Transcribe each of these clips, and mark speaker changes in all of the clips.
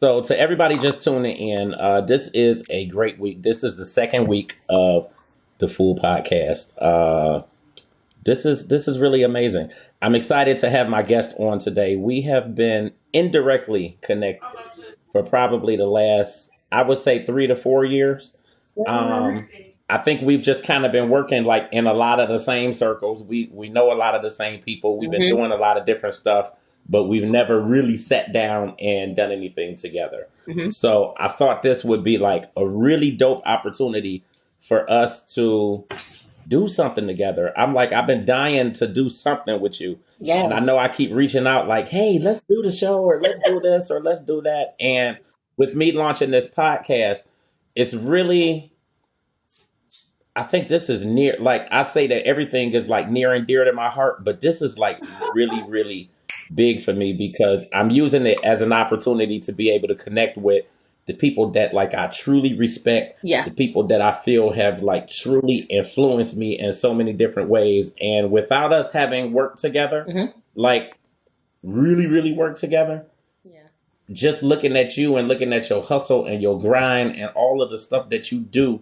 Speaker 1: So, to everybody just tuning in, this is a great week. This is the second week of the full podcast. This is really amazing. I'm excited to have my guest on today. We have been indirectly connected for probably the last, I would say, 3 to 4 years. Um, I think we've just kind of been working like in a lot of the same circles. We know a lot of the same people. We've been
Speaker 2: Hmm.
Speaker 1: doing a lot of different stuff, but we've never really sat down and done anything together.
Speaker 2: Hmm.
Speaker 1: So I thought this would be like a really dope opportunity for us to do something together. I'm like, I've been dying to do something with you.
Speaker 2: Yeah.
Speaker 1: And I know I keep reaching out like, hey, let's do the show or let's do this or let's do that. And with me launching this podcast, it's really, I think this is near, like I say that everything is like near and dear to my heart, but this is like really, really big for me because I'm using it as an opportunity to be able to connect with the people that like I truly respect,
Speaker 2: Yeah.
Speaker 1: the people that I feel have like truly influenced me in so many different ways. And without us having worked together,
Speaker 2: Hmm.
Speaker 1: like really, really worked together,
Speaker 2: Yeah.
Speaker 1: just looking at you and looking at your hustle and your grind and all of the stuff that you do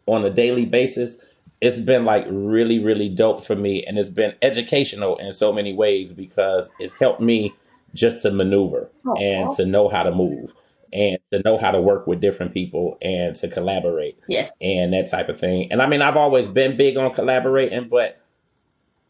Speaker 1: on a daily basis, it's been like really, really dope for me. And it's been educational in so many ways because it's helped me just to maneuver and
Speaker 2: Oh,
Speaker 1: to know how to move and to know how to work with different people and to collaborate
Speaker 2: yeah.
Speaker 1: and that type of thing. And I mean, I've always been big on collaborating, but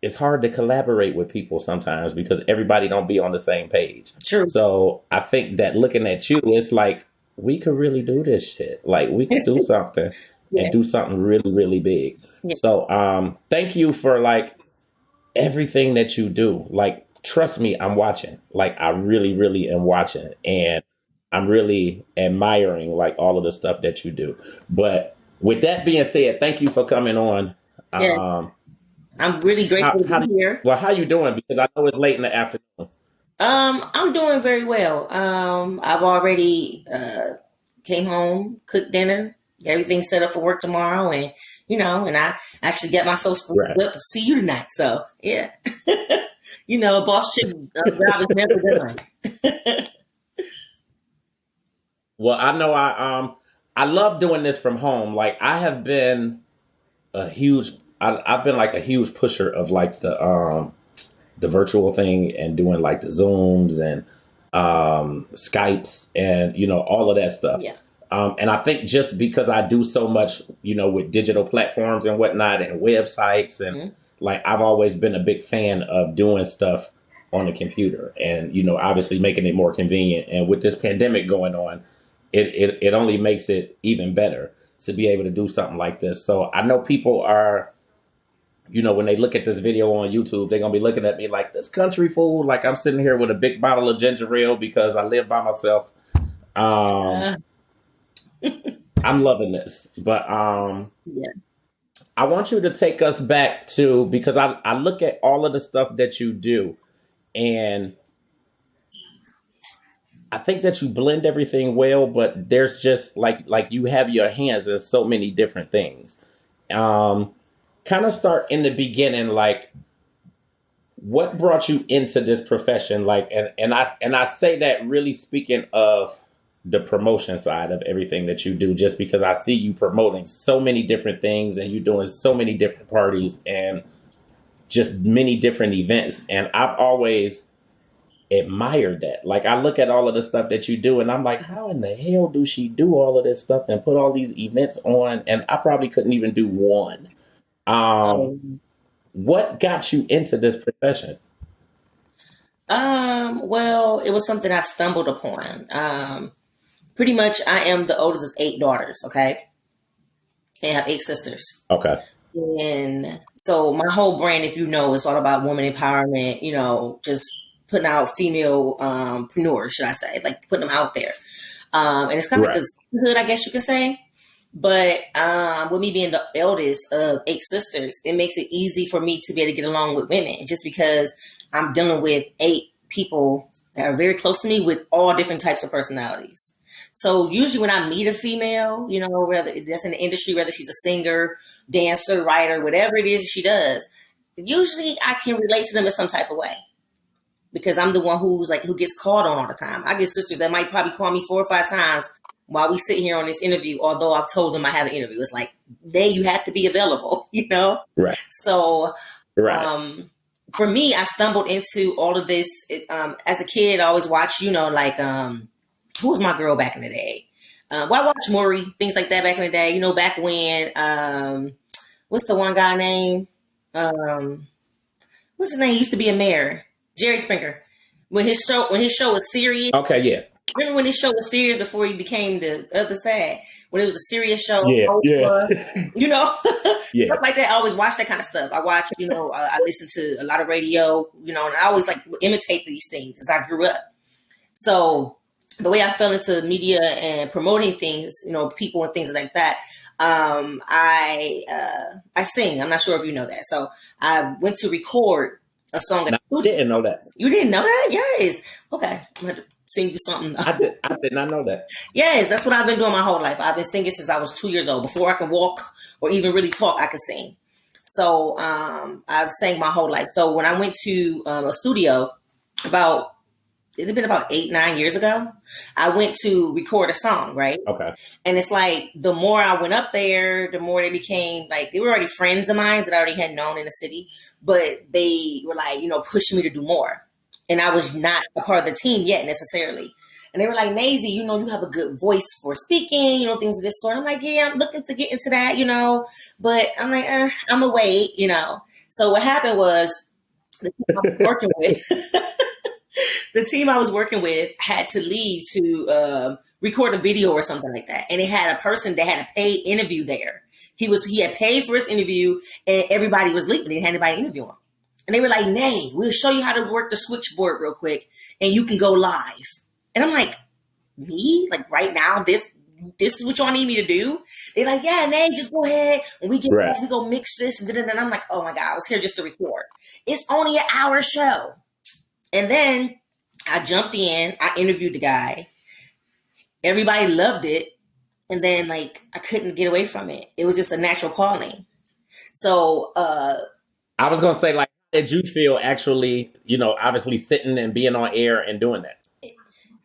Speaker 1: it's hard to collaborate with people sometimes because everybody don't be on the same page.
Speaker 2: True.
Speaker 1: So I think that looking at you, it's like we could really do this shit. Like we could do something and
Speaker 2: Yeah.
Speaker 1: do something really, really big.
Speaker 2: Yeah.
Speaker 1: So thank you for like everything that you do. Like trust me, I'm watching. Like I really, really am watching and I'm really admiring like all of the stuff that you do. But with that being said, thank you for coming on.
Speaker 2: Yeah.
Speaker 1: Um,
Speaker 2: I'm really grateful to
Speaker 1: how
Speaker 2: be
Speaker 1: do
Speaker 2: here.
Speaker 1: well, how you doing? Because I know it's late in the afternoon.
Speaker 2: I'm doing very well. I've already came home, cooked dinner, got everything set up for work tomorrow, and and I actually got myself
Speaker 1: Right.
Speaker 2: spooked up to see you tonight. So yeah, a boss chick job is never done.
Speaker 1: Well, I know I love doing this from home. Like I have been a huge I've been like a huge pusher of like the virtual thing and doing like the Zooms and Skypes and all of that stuff.
Speaker 2: Yeah.
Speaker 1: And I think just because I do so much, with digital platforms and whatnot and websites and
Speaker 2: Mhm.
Speaker 1: like I've always been a big fan of doing stuff on the computer and obviously making it more convenient. And with this pandemic going on, it only makes it even better to be able to do something like this. So I know people are, when they look at this video on YouTube, they're gonna be looking at me like this country fool. Like I'm sitting here with a big bottle of ginger ale because I live by myself. Um,
Speaker 2: Uh,
Speaker 1: I'm loving this, but
Speaker 2: yeah.
Speaker 1: I want you to take us back to because I look at all of the stuff that you do, and I think that you blend everything well. But there's just like you have your hands in so many different things. Um, Kind of start in the beginning, like what brought you into this profession, like and I say that really speaking of the promotion side of everything that you do, just because I see you promoting so many different things and you doing so many different parties and just many different events, and I've always admired that. Like I look at all of the stuff that you do and I'm like, how in the hell do she do all of this stuff and put all these events on, and I probably couldn't even do one. um
Speaker 2: Um,
Speaker 1: what got you into this profession?
Speaker 2: well, it was something I stumbled upon. Pretty much, I am the oldest of eight daughters. Okay, and I have eight sisters.
Speaker 1: Okay.
Speaker 2: And so my whole brand, if you know, is all about woman empowerment, just putting out female preneurs, should I say, like putting them out there. And it's kind of like
Speaker 1: Right.
Speaker 2: a sisterhood, I guess you could say. But with me being the eldest of eight sisters, it makes it easy for me to be able to get along with women just because I'm dealing with eight people that are very close to me with all different types of personalities. So usually when I meet a female, whether that's in the industry, whether she's a singer, dancer, writer, whatever it is she does, usually I can relate to them in some type of way. because I'm the one who gets called on all the time. I get sisters that might probably call me 4 or 5 times while we sit here on this interview, although I've told them I have an interview. It's like, you have to be available,
Speaker 1: Right.
Speaker 2: So,
Speaker 1: Right.
Speaker 2: For me, I stumbled into all of this. As a kid, I always watched, like, who was my girl back in the day? I watched Maury, things like that back in the day, back when, what's the one guy name? What's his name? He used to be a mayor, Jerry Springer. When his show was serious.
Speaker 1: Okay, yeah.
Speaker 2: Remember when his show was serious before he became the other side? When it was a serious show,
Speaker 1: Yeah,
Speaker 2: Oprah,
Speaker 1: yeah.
Speaker 2: stuff like that. I always watch that kind of stuff. I watch, I listen to a lot of radio, and I always like imitate these things as I grew up. So the way I fell into media and promoting things, people and things like that. I sing. I'm not sure if you know that. So I went to record a song.
Speaker 1: I didn't know that.
Speaker 2: You didn't know that? Yes. Okay. I'm going to sing you something.
Speaker 1: I did not know that.
Speaker 2: Yes, that's what I've been doing my whole life. I've been singing since I was 2 years old. Before I can walk or even really talk, I can sing. So I've sang my whole life. So when I went to a studio it had been about 8-9 years ago, I went to record a song, right?
Speaker 1: Okay.
Speaker 2: And it's like, the more I went up there, the more they became like, they were already friends of mine that I already had known in the city, but they were like, pushing me to do more. And I was not a part of the team yet necessarily. And they were like, Nazzie, you have a good voice for speaking, things of this sort. I'm like, yeah, I'm looking to get into that, but I'm like, I'm gonna wait, So what happened was, the team I was working with, had to leave to record a video or something like that. And it had a person that had a paid interview there. He had paid for his interview, and everybody was leaving. They didn't have anybody to interview him. And they were like, Nay, we'll show you how to work the switchboard real quick, and you can go live. And I'm like, me? Like, right now, this is what y'all need me to do? They're like, yeah, Nay, just go ahead. When we get back, we go mix this. And I'm like, oh my God, I was here just to record. It's only an hour show. And then I jumped in. I interviewed the guy. Everybody loved it. And then, like, I couldn't get away from it. It was just a natural calling. So,
Speaker 1: I was going to say, like, how did you feel actually, obviously sitting and being on air and doing that?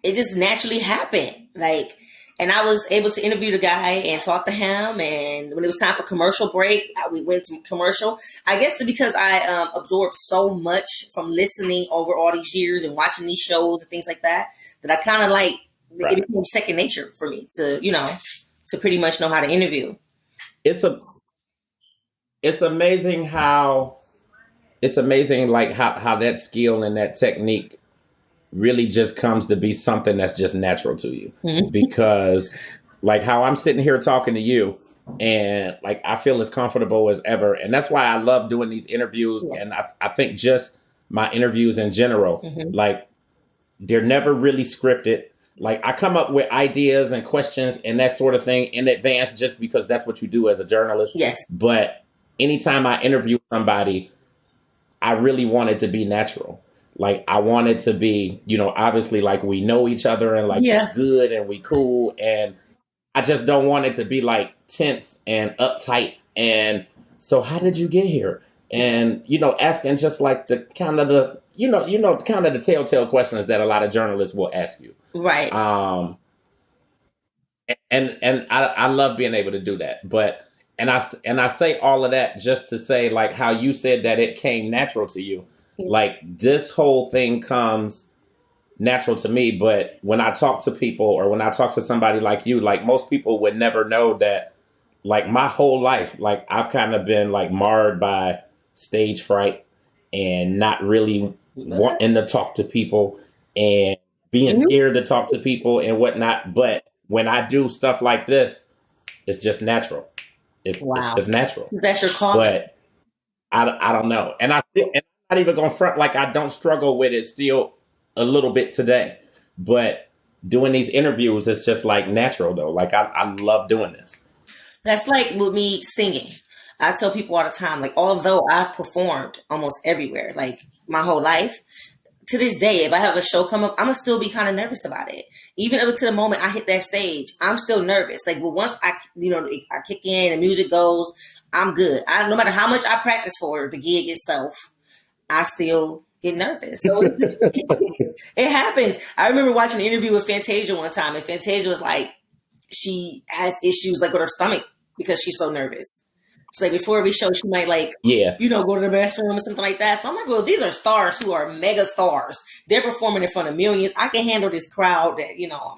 Speaker 2: It just naturally happened. Like, and I was able to interview the guy and talk to him. And when it was time for commercial break, we went to commercial. I guess because I absorbed so much from listening over all these years and watching these shows and things like that, that I kind of like, it became second nature for me to, to pretty much know how to interview. It's
Speaker 1: amazing how that skill and that technique really just comes to be something that's just natural to you. Mm-hmm. Because like how I'm sitting here talking to you, and like I feel as comfortable as ever. And that's why I love doing these interviews. Yeah. And I think just my interviews in general, like they're never really scripted. Like I come up with ideas and questions and that sort of thing in advance, just because that's what you do as a journalist.
Speaker 2: Yes.
Speaker 1: But anytime I interview somebody, I really want it to be natural. Like I want it to be, obviously like we know each other and like we're good and we cool. And I just don't want it to be like tense and uptight. And so how did you get here? And, asking just like the kind of the, kind of the telltale questions that a lot of journalists will ask you.
Speaker 2: Right.
Speaker 1: And I love being able to do that. But, and I say all of that just to say like how you said that it came natural to you. Like this whole thing comes natural to me. But when I talk to people or when I talk to somebody like you, like most people would never know that like my whole life, like I've kind of been like marred by stage fright and not really wanting to talk to people and being scared to talk to people and whatnot. But when I do stuff like this, it's just natural. It's just natural.
Speaker 2: That's your call.
Speaker 1: But I don't know. And I'm not even going to front like I don't struggle with it still a little bit today. But doing these interviews is just like natural though. Like I love doing this.
Speaker 2: That's like with me singing. I tell people all the time, like, although I've performed almost everywhere, like my whole life, to this day, if I have a show come up, I'm going to still be kind of nervous about it. Even up to the moment I hit that stage, I'm still nervous. Like, but once I kick in and music goes, I'm good. No matter how much I practice for the gig itself, I still get nervous. So it happens. I remember watching an interview with Fantasia one time, and Fantasia was like, she has issues like with her stomach because she's so nervous. So like before every show, she might like,
Speaker 1: Yeah.
Speaker 2: go to the bathroom or something like that. So I'm like, well, these are stars who are mega stars. They're performing in front of millions. I can handle this crowd that,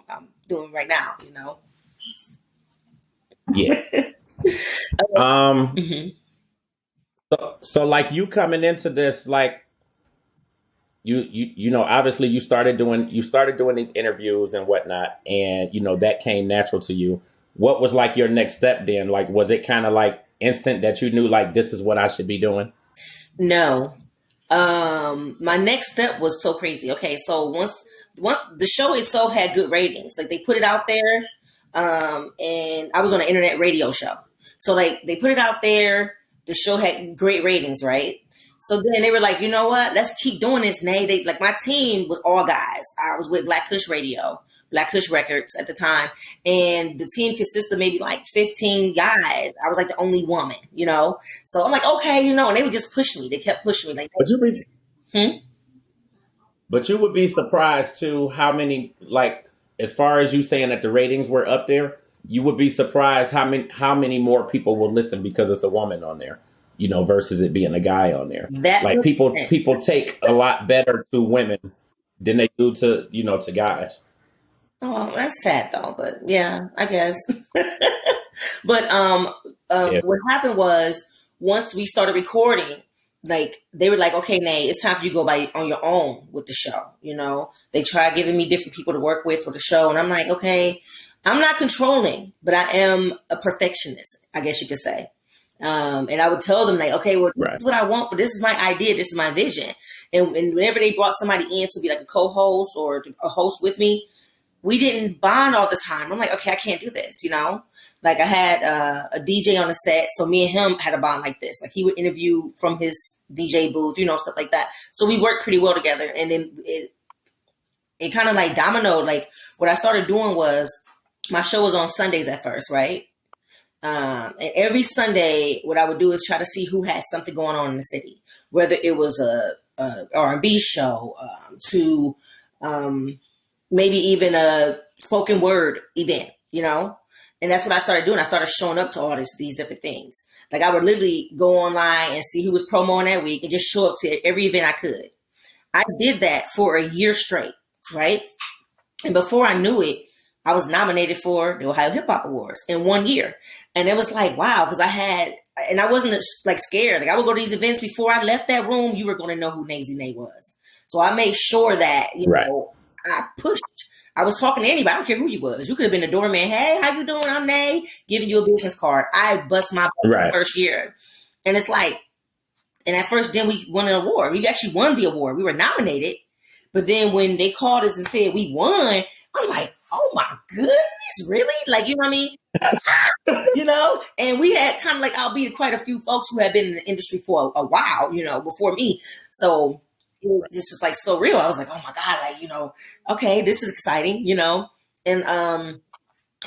Speaker 2: I'm doing right now,
Speaker 1: Yeah.
Speaker 2: Mhm.
Speaker 1: So like you coming into this, like obviously you started doing these interviews and whatnot, and that came natural to you. What was like your next step then? Like, was it kind of like instant that you knew like this is what I should be doing?
Speaker 2: No. My next step was so crazy. Okay, so once the show itself had good ratings, like they put it out there, and I was on an internet radio show. So like they put it out there, the show had great ratings, right? So then they were like, you know what? Let's keep doing this, Nay. They like my team was all guys. I was with Black Kush Radio, Black Kush Records at the time, and the team consisted of maybe like 15 guys. I was like the only woman. So I'm like, okay, and they would just push me. They kept pushing me, like,
Speaker 1: But you be,
Speaker 2: hmm?
Speaker 1: but you would be surprised too how many, like, as far as you saying that the ratings were up there, you would be surprised how many more people will listen because it's a woman on there, versus it being a guy on there.
Speaker 2: That
Speaker 1: Like people take a lot better to women than they do to guys.
Speaker 2: Oh, that's sad though, but yeah, I guess. But
Speaker 1: Yeah.
Speaker 2: what happened was once we started recording, like they were like, "Okay, Nay, it's time for you to go by on your own with the show." They tried giving me different people to work with for the show, and I'm like, "Okay, I'm not controlling, but I am a perfectionist, I guess you could say." And I would tell them like, "Okay, well, this
Speaker 1: Right.
Speaker 2: is what I want, this is my idea, this is my vision." And whenever they brought somebody in to be like a co-host or a host with me, we didn't bond all the time. I'm like, okay, I can't do this. Like I had a DJ on the set, so me and him had a bond like this. Like he would interview from his DJ booth, stuff like that. So we worked pretty well together. And then it kind of like dominoed. Like what I started doing was my show was on Sundays at first, right? And every Sunday, what I would do is try to see who had something going on in the city, whether it was a R&B show to maybe even a spoken word event. And that's what I started doing. I started showing up to all these different things. Like I would literally go online and see who was promoing that week and just show up to every event I could. I did that for a year straight, right? And before I knew it, I was nominated for the Ohio Hip Hop Awards in 1 year. And it was like, wow, because I wasn't like scared. Like I would go to these events before I left that room, you were going to know who Nazzie was. So I made sure that,
Speaker 1: Right.
Speaker 2: I pushed. I was talking to anybody. I don't care who you was. You could have been a doorman. Hey, how you doing? I'm Nay. Giving you a business card. I bust my butt
Speaker 1: Right.
Speaker 2: the first year. And it's like, and at first, then we won an award. We actually won the award. We were nominated. But then when they called us and said we won, I'm like, oh my goodness, really? Like, you know what I mean? And we had kind of like, albeit quite a few folks who had been in the industry for a while, before me. So this was like so real. I was like, oh my God, like, okay, this is exciting, and,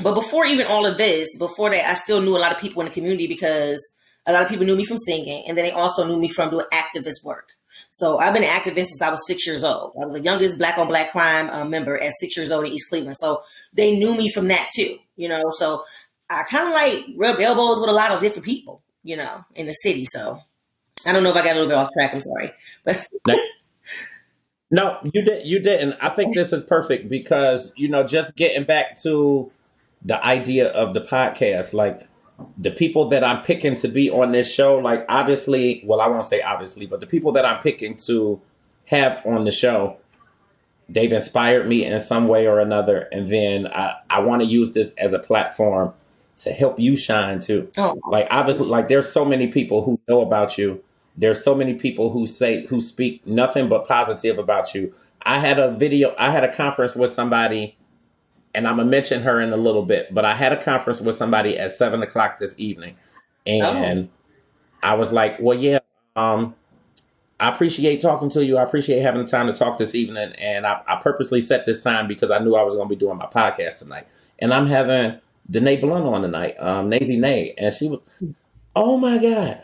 Speaker 2: but before even all of this, before that, I still knew a lot of people in the community because a lot of people knew me from singing. And then they also knew me from doing activist work. So I've been an activist since I was 6 years old. I was the youngest Black on Black crime member at 6 years old in East Cleveland. So they knew me from that too, so I kind of like rubbed elbows with a lot of different people, in the city. So I don't know if I got a little bit off track. I'm sorry, but
Speaker 1: No, you didn't. I think this is perfect because, just getting back to the idea of the podcast, like the people that I'm picking to be on this show, like obviously, well, I won't say obviously, but the people that I'm picking to have on the show, they've inspired me in some way or another. And then I want to use this as a platform to help you shine too.
Speaker 2: oh,
Speaker 1: Like obviously, like there's so many people who know about you. There's so many people who speak nothing but positive about you. I had a conference with somebody, and I'm gonna mention her in a little bit, but I had a conference with somebody at 7 o'clock this evening.
Speaker 2: oh,
Speaker 1: And I was like, well, yeah, I appreciate talking to you. I appreciate having the time to talk this evening. And I purposely set this time because I knew I was going to be doing my podcast tonight. And I'm having Danae Blount on tonight, Nazzie Nay. And she was, oh my God.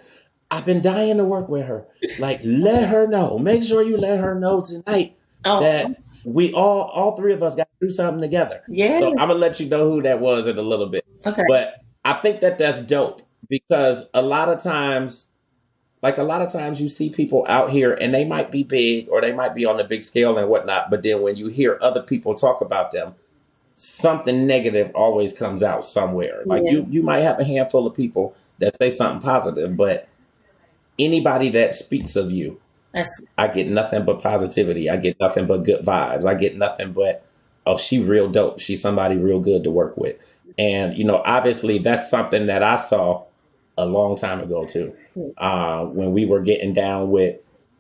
Speaker 1: I've been dying to work with her. Like, let her know. Make sure you let her know tonight
Speaker 2: Oh,
Speaker 1: that we all three of us got to do something together.
Speaker 2: yeah.
Speaker 1: So I'm gonna let you know who that was in a little bit.
Speaker 2: Okay.
Speaker 1: But I think that that's dope because a lot of times you see people out here and they might be big or they might be on the big scale and whatnot. But then when you hear other people talk about them, something negative always comes out somewhere. Like
Speaker 2: Yeah.
Speaker 1: you might have a handful of people that say something positive, but anybody that speaks of you,
Speaker 2: That's
Speaker 1: I get nothing but positivity. I get nothing but good vibes. I get nothing but, oh, she real dope. She's somebody real good to work with. And, obviously that's something that I saw a long time ago too. When we were getting down with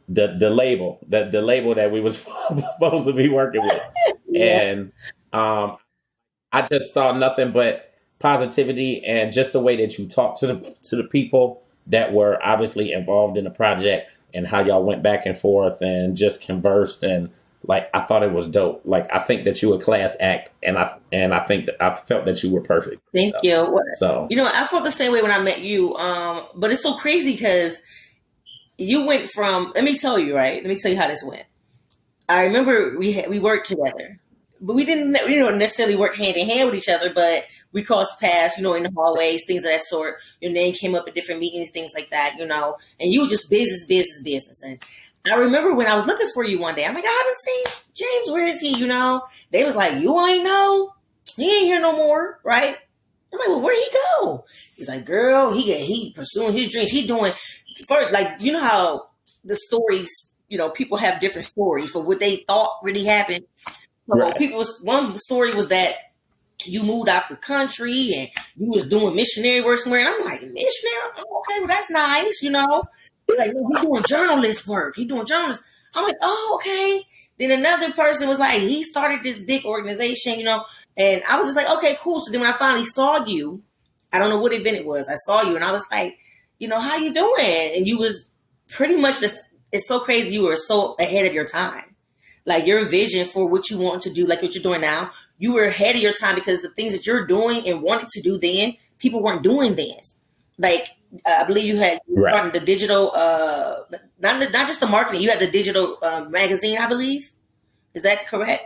Speaker 1: the label that we was supposed to be working with.
Speaker 2: yeah.
Speaker 1: And I just saw nothing but positivity and just the way that you talk to the people that were obviously involved in the project and how y'all went back and forth and just conversed and like I thought it was dope. Like I think that you a class act and I think that I felt that you were perfect.
Speaker 2: Thank you.
Speaker 1: So
Speaker 2: I felt the same way when I met you. But it's so crazy because you went from. Let me tell you, right? Let me tell you how this went. I remember we worked together, but we didn't necessarily work hand in hand with each other. But we crossed paths, in the hallways, things of that sort. Your name came up at different meetings, things like that, And you were just business, business, business. And I remember when I was looking for you one day, I'm like, I haven't seen James. Where is he? They was like, you ain't know, he ain't here no more, right? I'm like, well, where'd he go? He's like, girl, he pursuing his dreams. He doing first, like, you know how the stories, people have different stories for what they thought really happened. So
Speaker 1: right,
Speaker 2: one story was that you moved out the country and you was doing missionary work somewhere. And I'm like, missionary? Oh, okay, well that's nice. They're like, no, he doing journalist work. He doing journalist. I'm like, oh, okay. Then another person was like, he started this big organization. And I was just like, okay, cool. So then when I finally saw you, I don't know what event it was. I saw you and I was like, how you doing? And you was pretty much just, it's so crazy. You were so ahead of your time. Like your vision for what you want to do, like what you're doing now, you were ahead of your time because the things that you're doing and wanted to do then, people weren't doing then. Like I believe you had
Speaker 1: right.
Speaker 2: started the digital, not just the marketing. You had the digital magazine, I believe. Is that correct?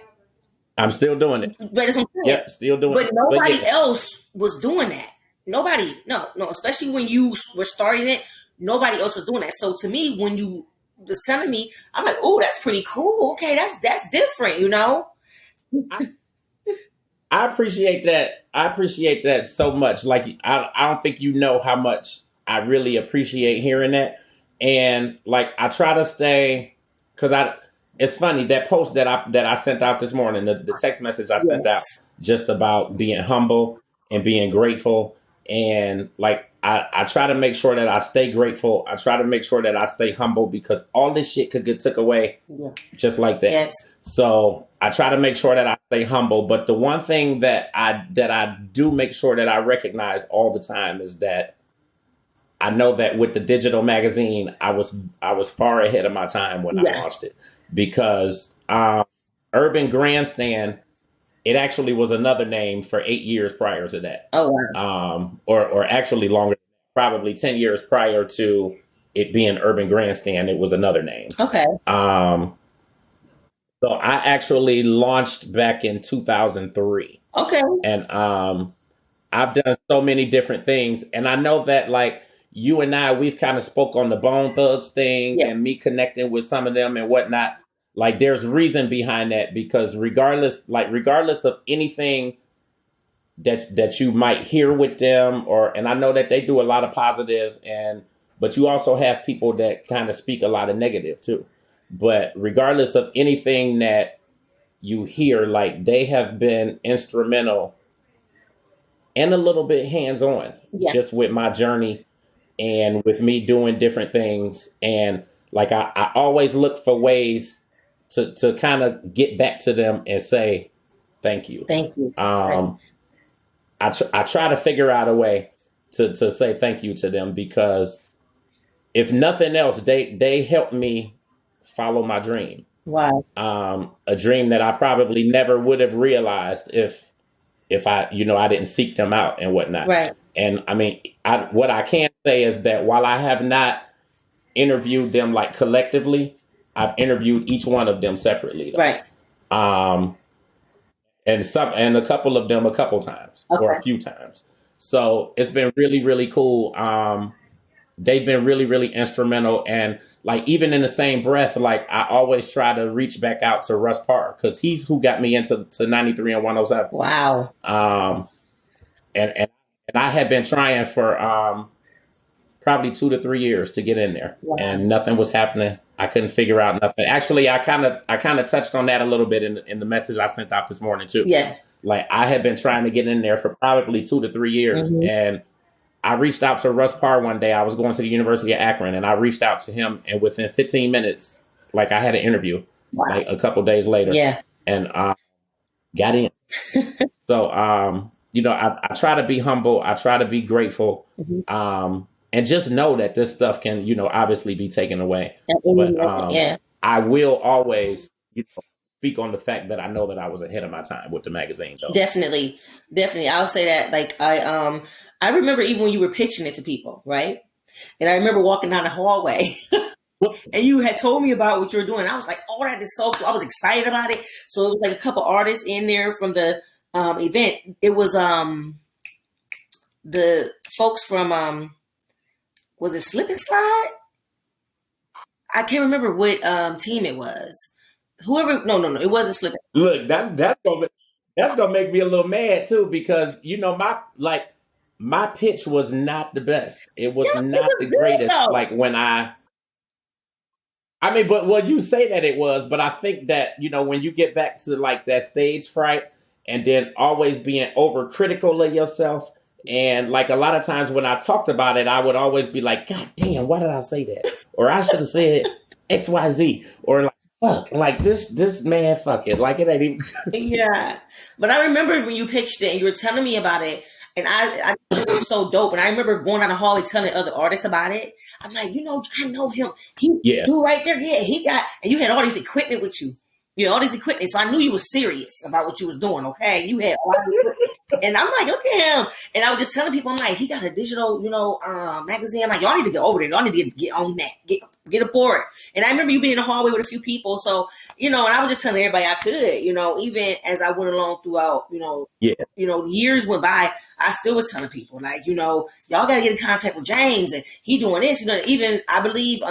Speaker 1: I'm still doing it.
Speaker 2: But it's
Speaker 1: Yep, still doing
Speaker 2: but
Speaker 1: it. But
Speaker 2: nobody
Speaker 1: yeah,
Speaker 2: else was doing that. Nobody, no, especially when you were starting it, nobody else was doing that. So to me, when you was telling me, I'm like, oh, that's pretty cool. Okay, that's different.
Speaker 1: I, I appreciate that. I appreciate that so much. Like I don't think you know how much I really appreciate hearing that. And like I try to stay because I. It's funny that post that I sent out this morning, the text message I sent out
Speaker 2: Yes.
Speaker 1: just about being humble and being grateful. And like I try to make sure that I stay grateful. I try to make sure that I stay humble because all this shit could get took away
Speaker 2: Yeah.
Speaker 1: just like that.
Speaker 2: Yes.
Speaker 1: So I try to make sure that I stay humble. But the one thing that I do make sure that I recognize all the time is that I know that with the digital magazine, I was far ahead of my time when I
Speaker 2: Yeah.
Speaker 1: launched it because Urban Grandstand it actually was another name for 8 years prior to that,
Speaker 2: Oh wow.
Speaker 1: or actually longer, probably 10 years prior to it being Urban Grandstand. It was another name.
Speaker 2: Okay.
Speaker 1: Um, So I actually launched back in 2003.
Speaker 2: Okay.
Speaker 1: And I've done so many different things. And I know that like you and I, we've kind of spoke on the Bone Thugs thing
Speaker 2: Yeah.
Speaker 1: and me connecting with some of them and whatnot. Like there's reason behind that because regardless of anything that you might hear with them and I know that they do a lot of positive but you also have people that kind of speak a lot of negative too. But regardless of anything that you hear, like they have been instrumental and a little bit hands on
Speaker 2: Yeah.
Speaker 1: just with my journey and with me doing different things. And like I always look for ways to kind of get back to them and say thank you.
Speaker 2: Thank you. Right.
Speaker 1: Um, I try to figure out a way to say thank you to them because if nothing else, they helped me follow my dream.
Speaker 2: Wow.
Speaker 1: A dream that I probably never would have realized if I didn't seek them out and whatnot.
Speaker 2: Right.
Speaker 1: And I mean, what I can say is that while I have not interviewed them like collectively. I've interviewed each one of them separately though.
Speaker 2: Right.
Speaker 1: Um, and a couple of them a couple times or a
Speaker 2: Okay.
Speaker 1: few times. So it's been really, really cool. They've been really, really instrumental. And like, even in the same breath, like I always try to reach back out to Russ Parr because he's who got me into 93 and 107.
Speaker 2: Wow.
Speaker 1: And, and, and I had been trying for, probably 2 to 3 years to get in there,
Speaker 2: Wow.
Speaker 1: and nothing was happening. I couldn't figure out nothing. Actually, I kind of touched on that a little bit in the message I sent out this morning too.
Speaker 2: Yeah.
Speaker 1: Like I had been trying to get in there for probably 2 to 3 years, and I reached out to Russ Parr one day. I was going to the University of Akron, and I reached out to him, and within 15 minutes, like I had an interview,
Speaker 2: Wow.
Speaker 1: like a couple days later,
Speaker 2: Yeah.
Speaker 1: and got in. So, you know, I try to be humble. I try to be grateful. And just know that this stuff can, you know, obviously be taken away. But
Speaker 2: Yeah.
Speaker 1: I will always, you know, speak on the fact that I know that I was ahead of my time with the magazine, though.
Speaker 2: Definitely. I'll say that. Like I remember even when you were pitching it to people, right? And I remember walking down the hallway and you had told me about what you were doing. I was like, oh, that is so cool. I was excited about it. So it was like a couple artists in there from the event. It was the folks from was it Slip and Slide? I can't remember what team it was. Whoever, no, it wasn't Slip.
Speaker 1: Look, that's gonna make me a little mad too, because you know my pitch was not the best. It was
Speaker 2: Yeah, it
Speaker 1: not
Speaker 2: was
Speaker 1: the
Speaker 2: good
Speaker 1: greatest.
Speaker 2: though.
Speaker 1: Like when I mean, but well, you say that it was, but I think that, you know, when you get back to like that stage fright and then always being overcritical of yourself, and like a lot of times when I talked about it, I would always be like, God damn, why did I say that? Or I should have said XYZ. Or like, fuck, like this man, fuck it. Like it ain't even.
Speaker 2: Yeah. But I remember when you pitched it and you were telling me about it, and I thought it was so dope. And I remember going down the hallway telling other artists about it. I'm like, you know, I know him. He
Speaker 1: Yeah.
Speaker 2: do right there. Yeah, he got, and you had all these equipment with you. You had all these equipment. So I knew you was serious about what you was doing, okay? You had all the equipment. And I'm like, look at him. And I was just telling people, I'm like, he got a digital, you know, magazine. I'm like, y'all need to get over there. Y'all need to get on that. Get aboard. And I remember you being in the hallway with a few people. So, you know, and I was just telling everybody I could, you know, even as I went along throughout,
Speaker 1: Yeah.
Speaker 2: Years went by, I still was telling people, like, you know, y'all got to get in contact with James and he doing this, you know, even I believe,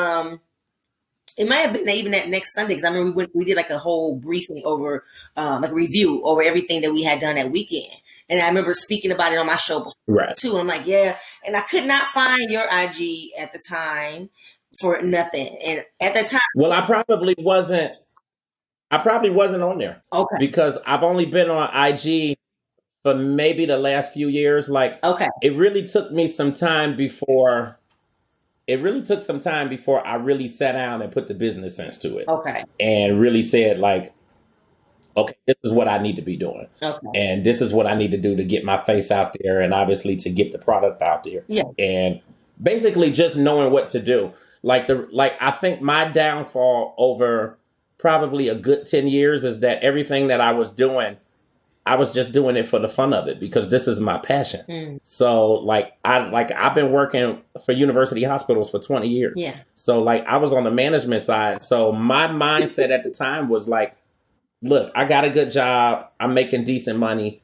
Speaker 2: it might have been even that next Sunday, because I remember we did like a whole briefing over, like a review over everything that we had done that weekend. And I remember speaking about it on my show before,
Speaker 1: Right.
Speaker 2: too. And I'm like, yeah. And I could not find your IG at the time for nothing. And at that time,
Speaker 1: Well, I probably wasn't on there.
Speaker 2: okay.
Speaker 1: Because I've only been on IG for maybe the last few years. Like,
Speaker 2: Okay.
Speaker 1: it really took me some time before. It really took some time before I really sat down and put the business sense to it.
Speaker 2: Okay.
Speaker 1: And really said, like, okay, this is what I need to be doing.
Speaker 2: Okay.
Speaker 1: And this is what I need to do to get my face out there, and obviously to get the product out there.
Speaker 2: Yeah.
Speaker 1: And basically just knowing what to do. Like I think my downfall over probably a good 10 years is that everything that I was doing, I was just doing it for the fun of it, because this is my passion. So like I've been working for university hospitals for 20 years.
Speaker 2: Yeah.
Speaker 1: So like I was on the management side. So my mindset at the time was like, look, I got a good job, I'm making decent money,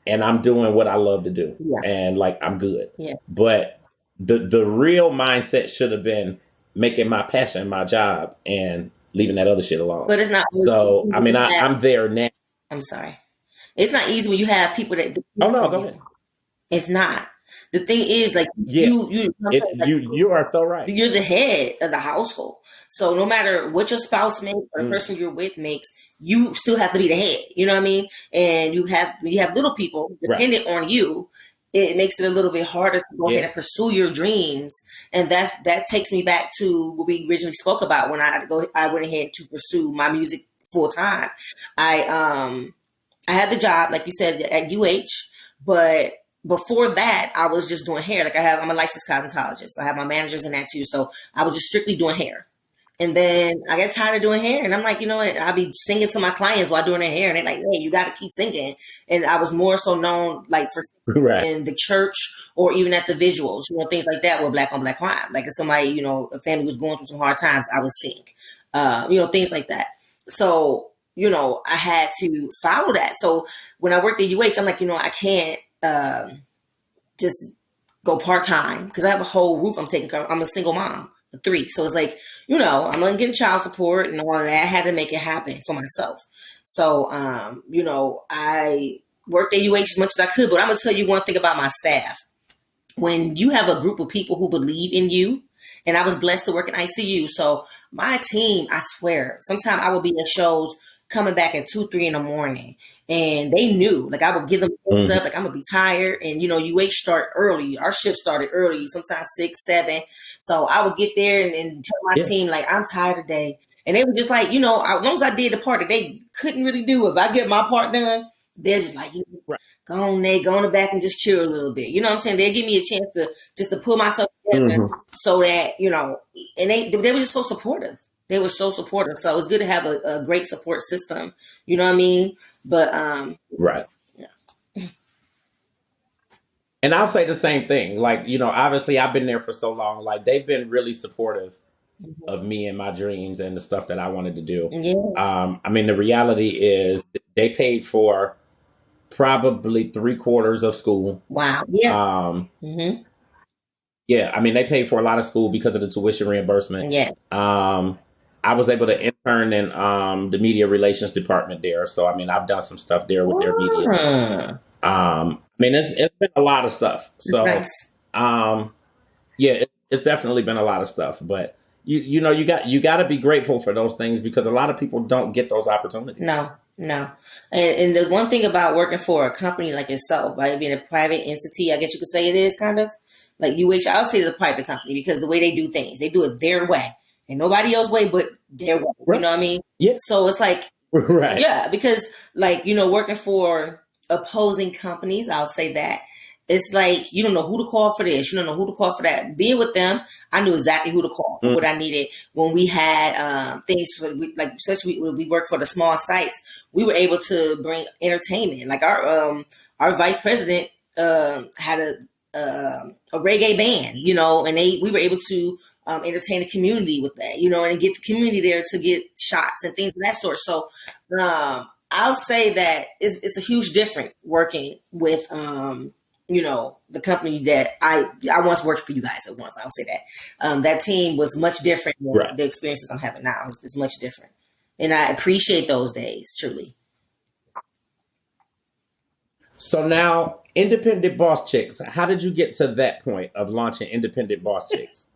Speaker 1: and I'm doing what I love to do.
Speaker 2: Yeah.
Speaker 1: And like I'm good.
Speaker 2: Yeah.
Speaker 1: But the real mindset should have been making my passion my job and leaving that other shit alone.
Speaker 2: But it's not.
Speaker 1: So I mean, I'm there now.
Speaker 2: I'm sorry. It's not easy when you have people that.
Speaker 1: Oh no, go ahead.
Speaker 2: It's not. The thing is, like,
Speaker 1: Yeah, you are so right.
Speaker 2: You're the head of the household. So no matter what your spouse makes or the person you're with makes, you still have to be the head. You know what I mean? And you have little people dependent on you. It makes it a little bit harder to go ahead and pursue your dreams. And that takes me back to what we originally spoke about when I went ahead to pursue my music full time. I had the job, like you said, at UH, but before that, I was just doing hair. Like I'm a licensed cosmetologist. So I have my managers in that too. So I was just strictly doing hair. And then I got tired of doing hair, and I'm like, you know what? I'll be singing to my clients while doing their hair, and they're like, "Hey, you got to keep singing." And I was more so known like for
Speaker 1: Right.
Speaker 2: in the church or even at the visuals, things like that with black on black crime. Like if somebody, a family was going through some hard times, I would sing, things like that. So, I had to follow that. So when I worked at UH, I'm like, I can't just go part time because I have a whole roof I'm taking care of. I'm a single mom of three. So it's like, I'm not getting child support and all of that. I had to make it happen for myself. So, I worked at UH as much as I could, but I'm going to tell you one thing about my staff. When you have a group of people who believe in you, and I was blessed to work in ICU. So my team, I swear, sometimes I would be in shows coming back at 2, 3 in the morning. And they knew, like I would give them things
Speaker 1: Mhm.
Speaker 2: up, like I'm gonna be tired. And UH start early. Our shift started early, sometimes 6, 7. So I would get there and tell my
Speaker 1: Yeah.
Speaker 2: team, like, I'm tired today. And they were just like, as long as I did the part that they couldn't really do, if I get my part done, they're just like,
Speaker 1: Right.
Speaker 2: go on, Nate, go on the back and just chill a little bit. You know what I'm saying? They'll give me a chance to just to pull myself together
Speaker 1: Mhm.
Speaker 2: so that, and they were just so supportive. They were so supportive. So it was good to have a great support system. You know what I mean? But
Speaker 1: Right.
Speaker 2: yeah.
Speaker 1: And I'll say the same thing. Like, obviously I've been there for so long. Like they've been really supportive of me and my dreams and the stuff that I wanted to do.
Speaker 2: Yeah.
Speaker 1: I mean, the reality is they paid for probably 3/4 of school.
Speaker 2: Wow. Yeah.
Speaker 1: Um,
Speaker 2: Mm-hmm.
Speaker 1: yeah, I mean, they paid for a lot of school because of the tuition reimbursement.
Speaker 2: Yeah.
Speaker 1: Um, I was able to intern in the media relations department there. So, I mean, I've done some stuff there with their media team. I mean, it's been a lot of stuff.
Speaker 2: That's
Speaker 1: So,
Speaker 2: nice.
Speaker 1: yeah, it's definitely been a lot of stuff. But you got to be grateful for those things because a lot of people don't get those opportunities.
Speaker 2: No, no. And the one thing about working for a company like itself, by it being a private entity, I guess you could say it is kind of like UH. I would say it's a private company because the way they do things, they do it their way and nobody else's way but their way. You
Speaker 1: Right.
Speaker 2: know what I mean?
Speaker 1: Yeah.
Speaker 2: So it's like,
Speaker 1: Right.
Speaker 2: yeah, because like, working for opposing companies, I'll say that. It's like you don't know who to call for this, you don't know who to call for that. Being with them, I knew exactly who to call for what
Speaker 1: Mm.
Speaker 2: I needed. When we had things for like, especially when we worked for the small sites, we were able to bring entertainment. Like our vice president had a reggae band, and we were able to entertain the community with that, and get the community there to get shots and things of that sort. So I'll say that it's a huge difference working with the company that I once worked for you guys at once. I'll say that that team was much different than
Speaker 1: Right.
Speaker 2: the experiences I'm having now. It's much different, and I appreciate those days truly.
Speaker 1: So now, independent boss chicks. How did you get to that point of launching independent boss chicks?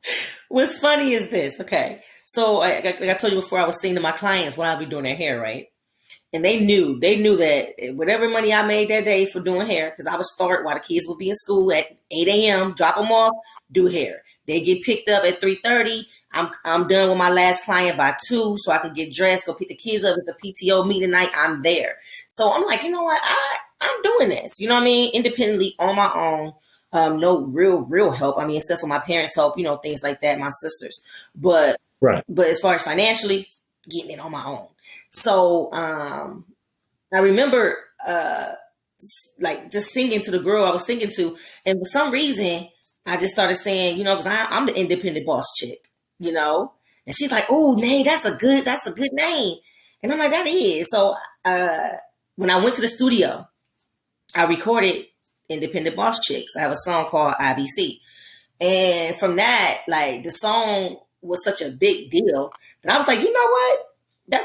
Speaker 2: What's funny is this. Okay, so like I told you before, I was singing to my clients when I'll be doing their hair, right? And they knew that whatever money I made that day for doing hair, because I would start while the kids would be in school at 8 a.m., drop them off, do hair. They get picked up at 3:30. I'm done with my last client by 2, so I can get dressed, go pick the kids up at the PTO meeting night. I'm there. So I'm like, you know what? I'm doing this. You know what I mean? Independently on my own. No real help. I mean, except for my parents' help, things like that, my sisters. But
Speaker 1: Right.
Speaker 2: but as far as financially, getting it on my own. So I remember like just singing to the girl I was singing to, and for some reason I just started saying, because I'm the independent boss chick, and she's like, "Oh, Nay, that's a good name," and I'm like, "That is." So uh, when I went to the studio, I recorded Independent Boss Chicks. I have a song called IBC. And from that, like the song was such a big deal that I was like, you know what?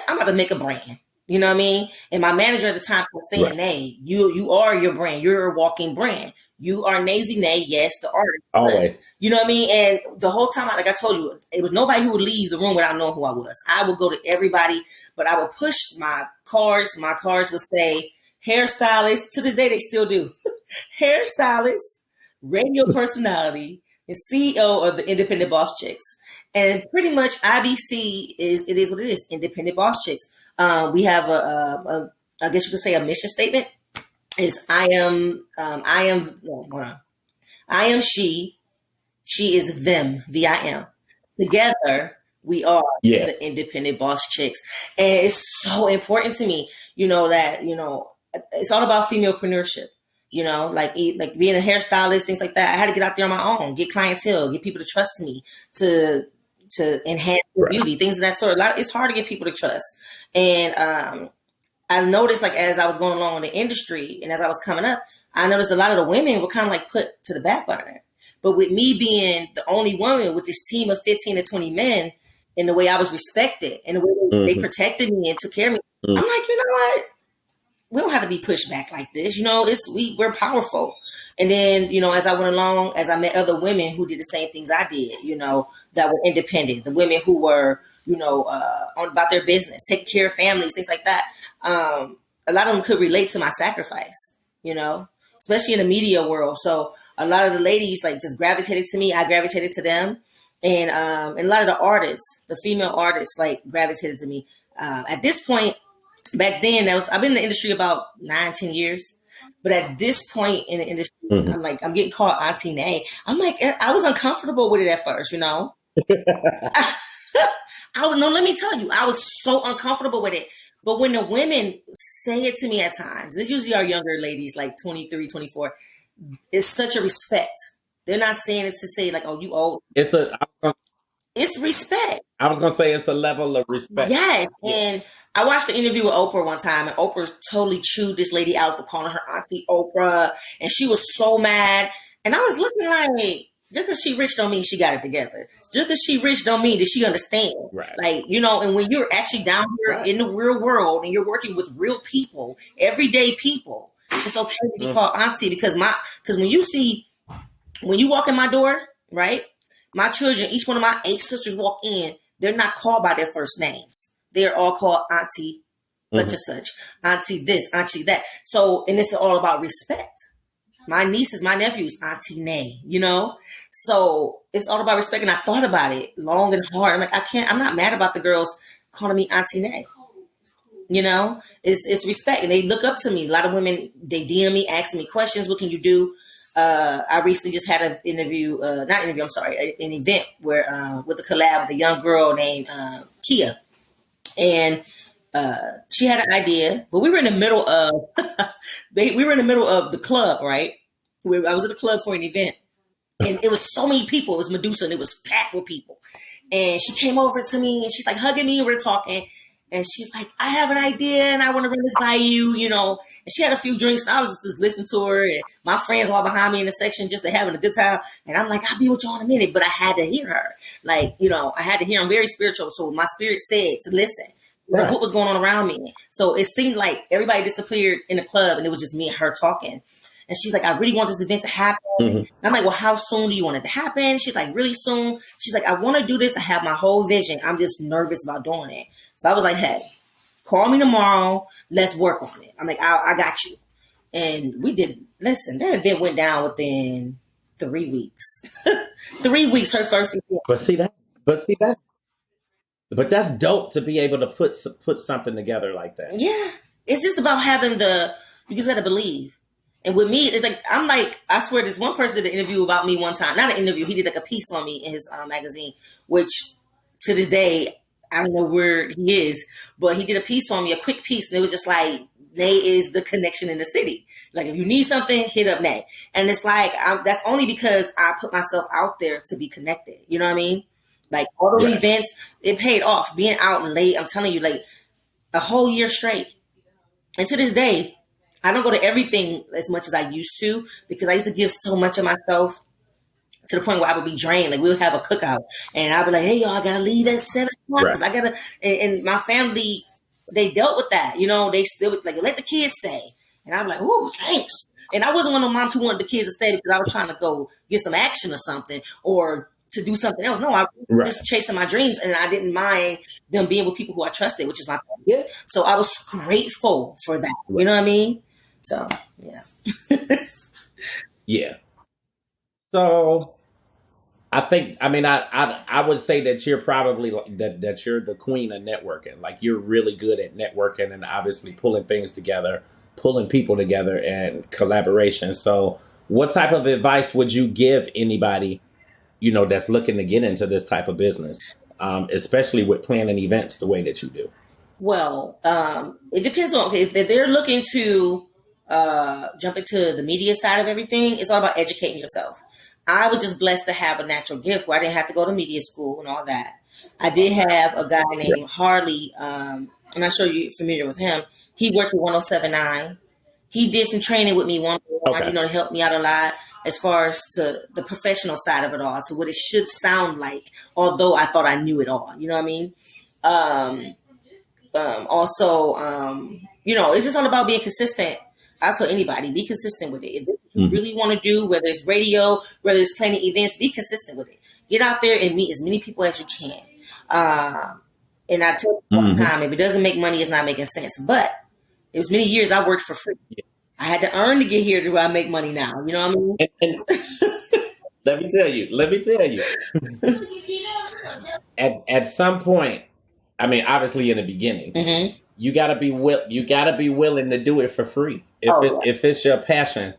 Speaker 2: I'm about to make a brand. You know what I mean? And my manager at the time was saying,
Speaker 1: Right.
Speaker 2: "Nay, you are your brand. You're a walking brand. You are Nazzie Nay, yes, the artist. But
Speaker 1: Always.
Speaker 2: you know what I mean?" And the whole time, like I told you, it was nobody who would leave the room without knowing who I was. I would go to everybody, but I would push my cards. My cards would say hairstylist. To this day, they still do. Hairstylist, radio personality, and CEO of the Independent Boss Chicks. And pretty much IBC is what it is. Independent Boss Chicks. We have I guess you could say a mission statement. Is I am no, hold on. I am she is them, VIM. Together We are
Speaker 1: Yeah.
Speaker 2: the independent boss chicks. And it's so important to me, that, it's all about femalepreneurship. Like being a hairstylist, things like that. I had to get out there on my own, get clientele, get people to trust me to enhance their
Speaker 1: Right.
Speaker 2: beauty, things of that sort. It's hard to get people to trust. And I noticed, like, as I was going along in the industry and as I was coming up, I noticed a lot of the women were kind of like put to the back burner. But with me being the only woman with this team of 15 to 20 men, and the way I was respected and the way they
Speaker 1: Mm-hmm.
Speaker 2: protected me and took care of me,
Speaker 1: Mm-hmm.
Speaker 2: I'm like, you know what? We don't have to be pushed back like this. We're powerful. And then, as I went along, as I met other women who did the same things I did, that were independent, the women who were, on about their business, taking care of families, things like that. A lot of them could relate to my sacrifice, especially in the media world. So a lot of the ladies like just gravitated to me. I gravitated to them. And a lot of the artists, the female artists, like gravitated to me. At this point, back then, I've been in the industry about 9-10 years. But at this point in the industry,
Speaker 1: Mm-hmm.
Speaker 2: I'm getting called Auntie Nay. I'm like, I was uncomfortable with it at first, no, let me tell you, I was so uncomfortable with it. But when the women say it to me at times, this usually are younger ladies, like 23, 24, it's such a respect. They're not saying it to say like, oh, you old.
Speaker 1: It's a.
Speaker 2: It's respect.
Speaker 1: I was gonna say it's a level of respect.
Speaker 2: Yes.
Speaker 1: Yeah.
Speaker 2: And I watched the interview with Oprah one time, and Oprah totally chewed this lady out for calling her Auntie Oprah. And she was so mad. And I was looking like, just because she rich don't mean she got it together. Just because she rich don't mean that she understand.
Speaker 1: Right.
Speaker 2: Like, and when you're actually down here
Speaker 1: Right.
Speaker 2: in the real world and you're working with real people, everyday people, it's okay to be called Auntie because when you walk in my door, right? My children, each one of my 8 sisters walk in, they're not called by their first names. They're all called Auntie such and such, Auntie this, Auntie that. So, and it's all about respect. My nieces, my nephews, Auntie Nay, So it's all about respect. And I thought about it long and hard. I'm like, I'm not mad about the girls calling me Auntie Nay. It's respect. And they look up to me. A lot of women, they DM me, asking me questions. What can you do? I recently just had an event where with a collab with a young girl named Kia. And she had an idea, but we were in the middle of the club, right? I was at a club for an event, and it was so many people. It was Medusa, and it was packed with people. And she came over to me, and she's like hugging me, and we're talking. And she's like, I have an idea, and I want to run this by you, And she had a few drinks, and I was just listening to her, and my friends all behind me in the section, just having a good time. And I'm like, I'll be with y'all in a minute, but I had to hear her. Like, I had to hear. I'm very spiritual, so my spirit said to listen. Right. What was going on around me? So it seemed like everybody disappeared in the club, and it was just me and her talking. And she's like, I really want this event to happen. Mm-hmm. I'm like, well, how soon do you want it to happen? She's like, really soon. She's like, I want to do this. I have my whole vision. I'm just nervous about doing it. So I was like, hey, call me tomorrow. Let's work on it. I'm like, I got you. And we did. Listen, that event went down within 3 weeks. 3 weeks, her first event.
Speaker 1: But that's dope to be able to put something together like that.
Speaker 2: Yeah. It's just about having you just got to believe. And with me, it's like, I swear this one person did an interview about me one time. Not an interview. He did like a piece on me in his magazine, which to this day, I don't know where he is, but he did a piece on me, a quick piece. And it was just like, Nay is the connection in the city. Like if you need something, hit up Nay. And it's like, that's only because I put myself out there to be connected. You know what I mean? Like all those events, it paid off. Being out and late, I'm telling you, like a whole year straight. And to this day, I don't go to everything as much as I used to because I used to give so much of myself to the point where I would be drained. Like we would have a cookout and I'd be like, hey, y'all, I got to leave at 7 o'clock. Right. I got to, and my family, they dealt with that. They still like, let the kids stay. And I'm like, oh, thanks. And I wasn't one of the moms who wanted the kids to stay because I was trying to go get some action or something or to do something else. No, I was just chasing my dreams and I didn't mind them being with people who I trusted, which is my family. Yeah. So I was grateful for that. You know what I mean? So, yeah.
Speaker 1: Yeah. So I would say that you're probably that you're the queen of networking. Like you're really good at networking and obviously pulling things together, pulling people together and collaboration. So what type of advice would you give anybody, that's looking to get into this type of business? especially with planning events the way that you do?
Speaker 2: Well, it depends on, okay, if they're looking to jump into the media side of everything, it's all about educating yourself. I was just blessed to have a natural gift where I didn't have to go to media school and all that. I did have a guy
Speaker 1: Right.
Speaker 2: named Harley. I'm not sure you're familiar with him. He worked at 1079. He did some training with me one on one,
Speaker 1: Okay.
Speaker 2: to help me out a lot as far as the professional side of it all. So what it should sound like, although I thought I knew it all. You know what I mean? Um, also, it's just all about being consistent. I tell anybody, be consistent with it. If this is what you
Speaker 1: Hmm.
Speaker 2: really want to do, whether it's radio, whether it's planning events, be consistent with it. Get out there and meet as many people as you can. And I tell you all the
Speaker 1: Hmm.
Speaker 2: time, if it doesn't make money, it's not making sense. But it was many years I worked for free. I had to earn to get here to where I make money now. You know what I mean?
Speaker 1: And let me tell you, at some point, I mean, obviously in the beginning,
Speaker 2: Mm-hmm.
Speaker 1: you gotta be willing to do it for free.
Speaker 2: Oh,
Speaker 1: If it's your passion,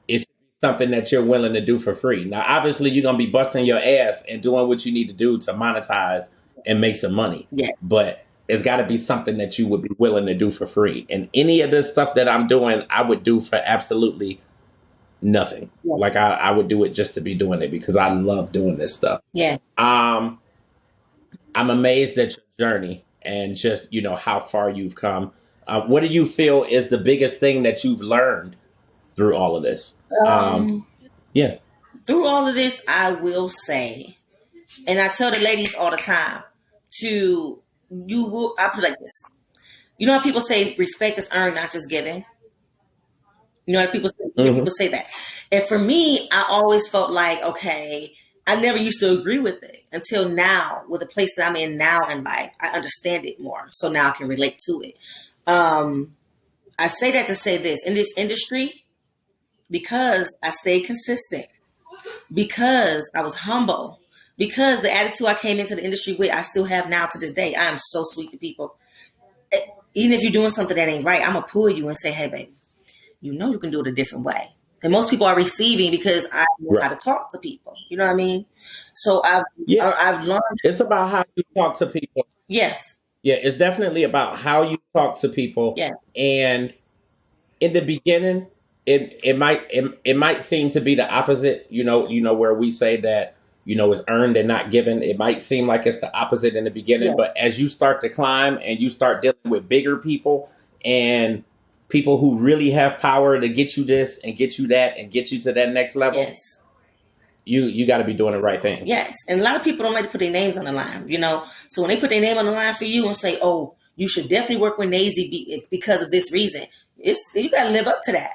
Speaker 1: it should be something that you're willing to do for free. Now, obviously, you're gonna be busting your ass and doing what you need to do to monetize and make some money,
Speaker 2: yeah.
Speaker 1: but it's got to be something that you would be willing to do for free. And any of this stuff that I'm doing, I would do for absolutely nothing.
Speaker 2: Yeah.
Speaker 1: Like I would do it just to be doing it because I love doing this stuff.
Speaker 2: Yeah.
Speaker 1: Um, I'm amazed at your journey and just how far you've come. What do you feel is the biggest thing that you've learned through all of this? Um,
Speaker 2: Um,
Speaker 1: yeah.
Speaker 2: Through all of this, I will say, and I tell the ladies all the time, I put it like this. You know how people say respect is earned, not just given? You know how
Speaker 1: Hmm.
Speaker 2: people say that. And for me, I always felt like, okay, I never used to agree with it until now, with the place that I'm in now in life. I understand it more. So now I can relate to it. Um, I say that to say this in this industry, because I stayed consistent, because I was humble, because the attitude I came into the industry with, I still have now to this day. I am so sweet to people. Even if you're doing something that ain't right, I'm gonna pull you and say, "Hey, baby, you can do it a different way." And most people are receiving because I know how
Speaker 1: Right.
Speaker 2: to talk to people. You know what I mean? So
Speaker 1: Yeah.
Speaker 2: I've learned.
Speaker 1: It's about how you talk to people.
Speaker 2: Yes,
Speaker 1: Yeah. It's definitely about how you talk to people.
Speaker 2: yeah,
Speaker 1: And in the beginning, it might seem to be the opposite. Where we say that it's earned and not given. It might seem like it's the opposite in the beginning,
Speaker 2: yeah,
Speaker 1: but as you start to climb and you start dealing with bigger people and people who really have power to get you this and get you that and get you to that next level,
Speaker 2: yes.
Speaker 1: you got to be doing the right thing.
Speaker 2: Yes, and a lot of people don't like to put their names on the line. So when they put their name on the line for you and say, "Oh, you should definitely work with Nazzie because of this reason," you got to live up to that.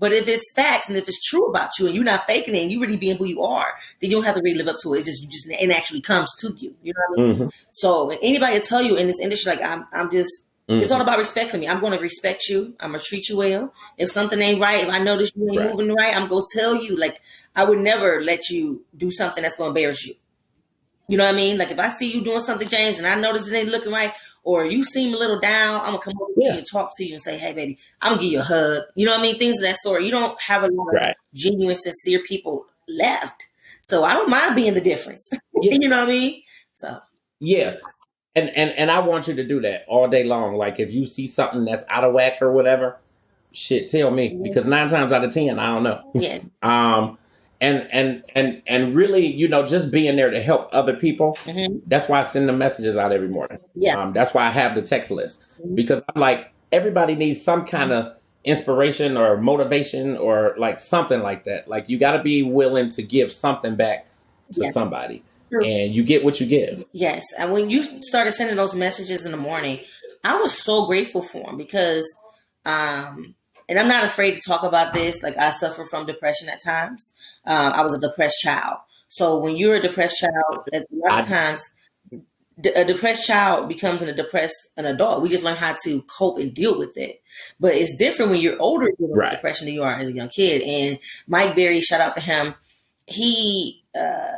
Speaker 2: But if it's facts and if it's true about you and you're not faking it and you really being who you are, then you don't have to really live up to it. It's just it actually comes to you. You know what I mean?
Speaker 1: Hmm.
Speaker 2: So anybody will tell you in this industry, like I'm just. It's all
Speaker 1: Hmm.
Speaker 2: about respect for me. I'm going to respect you. I'm going to treat you well. If something ain't right, if I notice you ain't
Speaker 1: Right.
Speaker 2: moving right, I'm going to tell you. Like, I would never let you do something that's going to embarrass you. You know what I mean? Like, if I see you doing something, James, and I notice it ain't looking right, or you seem a little down, I'm going to come over to you
Speaker 1: Yeah.
Speaker 2: and talk to you and say, "Hey, baby, I'm going to give you a hug." You know what I mean? Things of that sort. You don't have a lot of
Speaker 1: Right.
Speaker 2: genuine, sincere people left. So I don't mind being the difference.
Speaker 1: Yeah.
Speaker 2: You know what I mean? So,
Speaker 1: Yeah. And I want you to do that all day long. Like if you see something that's out of whack or whatever, shit, tell me because 9 times out of 10, I don't know.
Speaker 2: yeah.
Speaker 1: um, and really, just being there to help other people.
Speaker 2: Hmm.
Speaker 1: That's why I send the messages out every morning.
Speaker 2: Yeah.
Speaker 1: That's why I have the text list
Speaker 2: Mhm.
Speaker 1: because I'm like everybody needs some kind of inspiration or motivation or like something like that. Like you got to be willing to give something back to
Speaker 2: Yeah.
Speaker 1: somebody,
Speaker 2: True.
Speaker 1: and you get what you give.
Speaker 2: Yes. And when you started sending those messages in the morning, I was so grateful for them because, and I'm not afraid to talk about this. Like, I suffer from depression at times. I was a depressed child. So when you're a depressed child, a lot of
Speaker 1: I
Speaker 2: times a depressed child becomes an adult. We just learn how to cope and deal with it. But it's different when you're older dealing with
Speaker 1: right.
Speaker 2: depression than you are as a young kid. And Mike Berry, shout out to him, he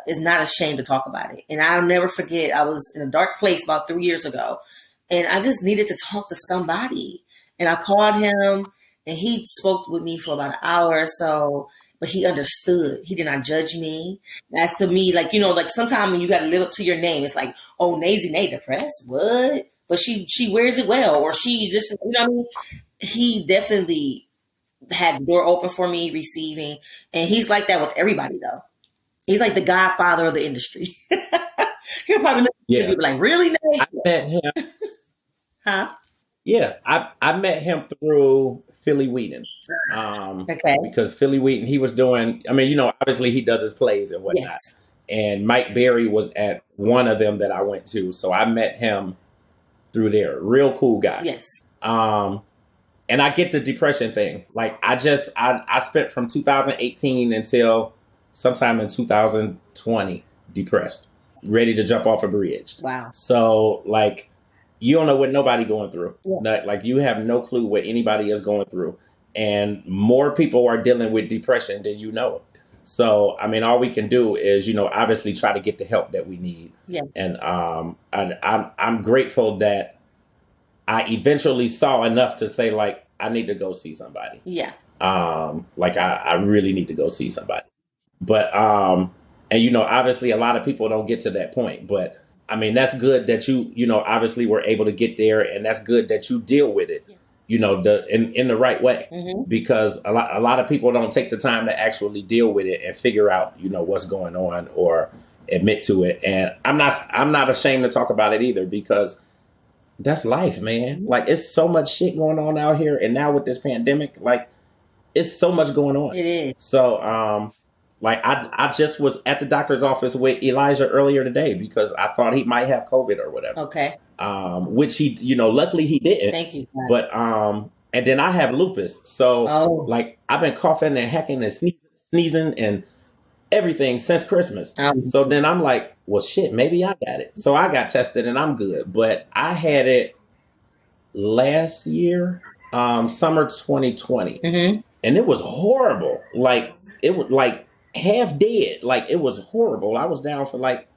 Speaker 2: is not ashamed to talk about it. And I'll never forget, I was in a dark place about 3 years ago, and I just needed to talk to somebody. And I called him, and he spoke with me for about an hour or so. but he understood. He did not judge me. That's to me, like, like sometimes when you got to live up to your name, it's like, oh, Nazzie depressed. What? But she wears it well, or she's just, what I mean? He definitely had the door open for me, receiving, and he's like that with everybody though. He's like the godfather of the industry. He'll probably look at
Speaker 1: Yeah.
Speaker 2: you like, really,
Speaker 1: I
Speaker 2: Nate?
Speaker 1: met him.
Speaker 2: Huh?
Speaker 1: Yeah, I met him through Philly Wheaton.
Speaker 2: Okay.
Speaker 1: Because Philly Wheaton, he was doing, I mean, obviously he does his plays and
Speaker 2: Yes.
Speaker 1: whatnot. And Mike Berry was at one of them that I went to. So I met him through there. Real cool guy.
Speaker 2: Yes.
Speaker 1: And I get the depression thing. Like I spent from 2018 until sometime in 2020 depressed, ready to jump off a bridge.
Speaker 2: Wow.
Speaker 1: So like, you don't know what nobody going through.
Speaker 2: Yeah.
Speaker 1: Like you have no clue what anybody is going through. And more people are dealing with depression than you know. So, I mean, all we can do is, obviously try to get the help that we need.
Speaker 2: Yeah.
Speaker 1: And I'm grateful that I eventually saw enough to say, like, I need to go see somebody.
Speaker 2: Yeah.
Speaker 1: Like I really need to go see somebody. But and obviously a lot of people don't get to that point. But I mean, that's good that you obviously were able to get there, and that's good that you deal with it, in the right way.
Speaker 2: Mm-hmm.
Speaker 1: Because a lot of people don't take the time to actually deal with it and figure out, what's going on or admit to it. And I'm not ashamed to talk about it either, because that's life, man.
Speaker 2: Mm-hmm.
Speaker 1: Like, it's so much shit going on out here, and now with this pandemic, like, it's so much going on.
Speaker 2: It is.
Speaker 1: So, like I just was at the doctor's office with Elijah earlier today because I thought he might have COVID or whatever.
Speaker 2: Okay.
Speaker 1: Which he, luckily he didn't.
Speaker 2: Thank you. God.
Speaker 1: But and then I have lupus, so like I've been coughing and hacking and sneezing and everything since Christmas. So then I'm like, well, shit, maybe I got it. So I got tested and I'm good. But I had it last year, summer 2020, and it was horrible. Like it was like half dead. Like it was horrible. I was down for like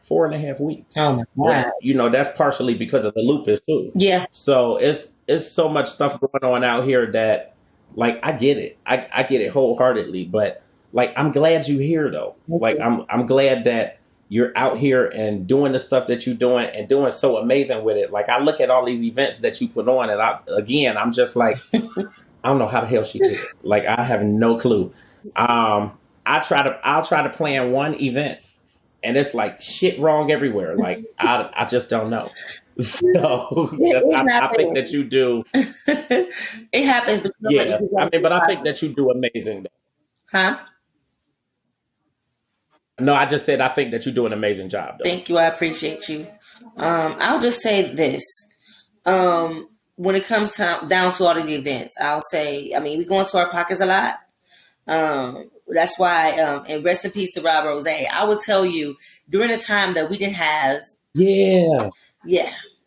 Speaker 1: 4.5 weeks.
Speaker 2: Oh my God.
Speaker 1: But, that's partially because of the lupus too.
Speaker 2: Yeah.
Speaker 1: So it's so much stuff going on out here that, like, I get it. I get it wholeheartedly. But like, I'm glad you're here though. Like I'm glad that you're out here and doing the stuff that you're doing and doing so amazing with it. Like I look at all these events that you put on, and I'm just like, I don't know how the hell she did it. Like I have no clue. I'll try to plan one event, and it's like shit wrong everywhere. Like I just don't know. So I think that you do.
Speaker 2: It happens. But
Speaker 1: yeah, but I think that you do amazing.
Speaker 2: Huh?
Speaker 1: No, I just said I think that you do an amazing job, though.
Speaker 2: Thank you. I appreciate you. I'll just say this. When it comes down to all of the events, I'll say, I mean, we go into our pockets a lot. That's why, and rest in peace to Rob Rose. I will tell you, during the time that we didn't have,
Speaker 1: yeah,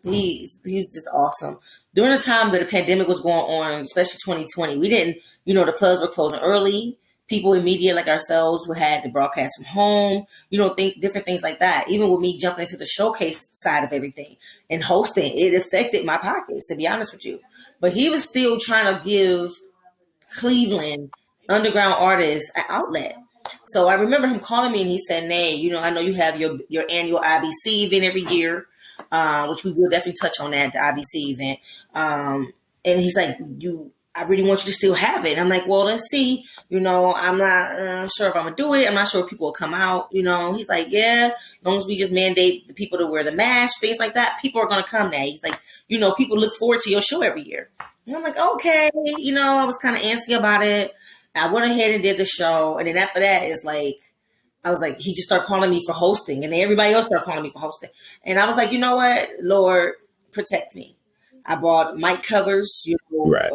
Speaker 2: he's just awesome. During the time that the pandemic was going on, especially 2020, we didn't, the clubs were closing early. People in media like ourselves who had to broadcast from home, different things like that. Even with me jumping into the showcase side of everything and hosting, it affected my pockets, to be honest with you. But he was still trying to give Cleveland underground artists an outlet. So I remember him calling me and he said, "Nay, I know you have your annual IBC event every year, which we will definitely touch on that, the IBC event." And he's like, I really want you to still have it. And I'm like, well, let's see. I'm not sure if I'm going to do it. I'm not sure if people will come out. He's like, yeah, as long as we just mandate the people to wear the mask, things like that, people are going to come now. He's like, people look forward to your show every year. And I'm like, okay. I was kind of antsy about it. I went ahead and did the show. And then after that, it's like, I was like, he just started calling me for hosting. And then everybody else started calling me for hosting. And I was like, you know what? Lord, protect me. I bought mic covers,
Speaker 1: right.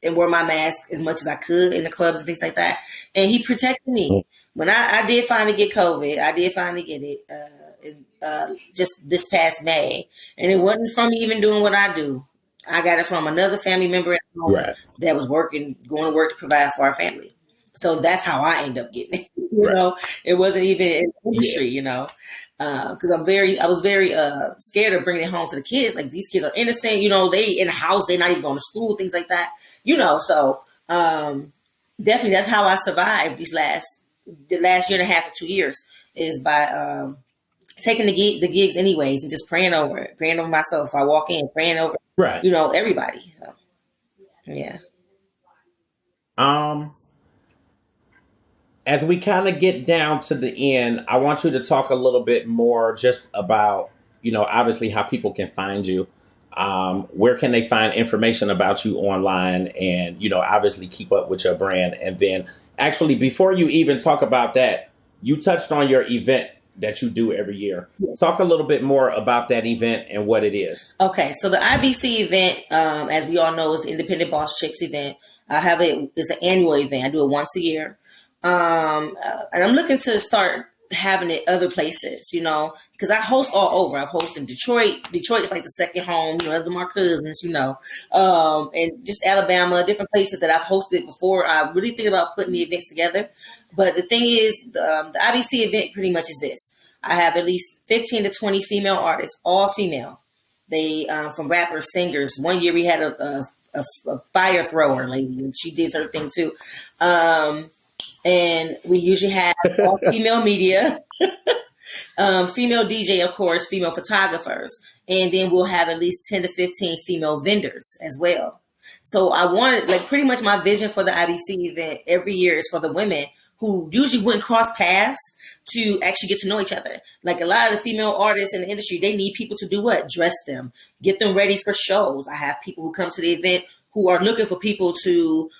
Speaker 2: And wore my mask as much as I could in the clubs and things like that. And he protected me. When I did finally get COVID, I did finally get it just this past May. And it wasn't from even doing what I do. I got it from another family member at home that was going to work to provide for our family. So that's how I ended up getting it. It wasn't even in the industry, because I was very scared of bringing it home to the kids. Like, these kids are innocent, they in the house, they're not even going to school, things like that, so definitely that's how I survived the last year and a half to 2 years is by taking the gigs anyways and just praying over it, praying over myself. I walk in praying over,
Speaker 1: Right.
Speaker 2: everybody. So yeah.
Speaker 1: Um, as we kind of get down to the end, I want you to talk a little bit more just about, obviously how people can find you. Where can they find information about you online and, obviously keep up with your brand. And then actually, before you even talk about that, you touched on your event that you do every year. Talk a little bit more about that event and what it is.
Speaker 2: Okay, so the IBC event, as we all know, is the Independent Boss Chicks event. I have it. It's an annual event. I do it once a year, and I'm looking to start having it other places. Because I host all over. I've hosted in Detroit. Detroit is like the second home. Other my cousins. And just Alabama, different places that I've hosted before. I really think about putting the events together. But the thing is, the IBC event pretty much is this. I have at least 15 to 20 female artists, all female. They from rappers, singers. One year we had a fire thrower lady, and she did her thing too. And we usually have all female media, female DJ, of course, female photographers, and then we'll have at least 10 to 15 female vendors as well. So I wanted, like, pretty much my vision for the IBC event every year is for the women who usually wouldn't cross paths to actually get to know each other. Like a lot of the female artists in the industry, they need people to do what? Dress them, get them ready for shows. I have people who come to the event who are looking for people to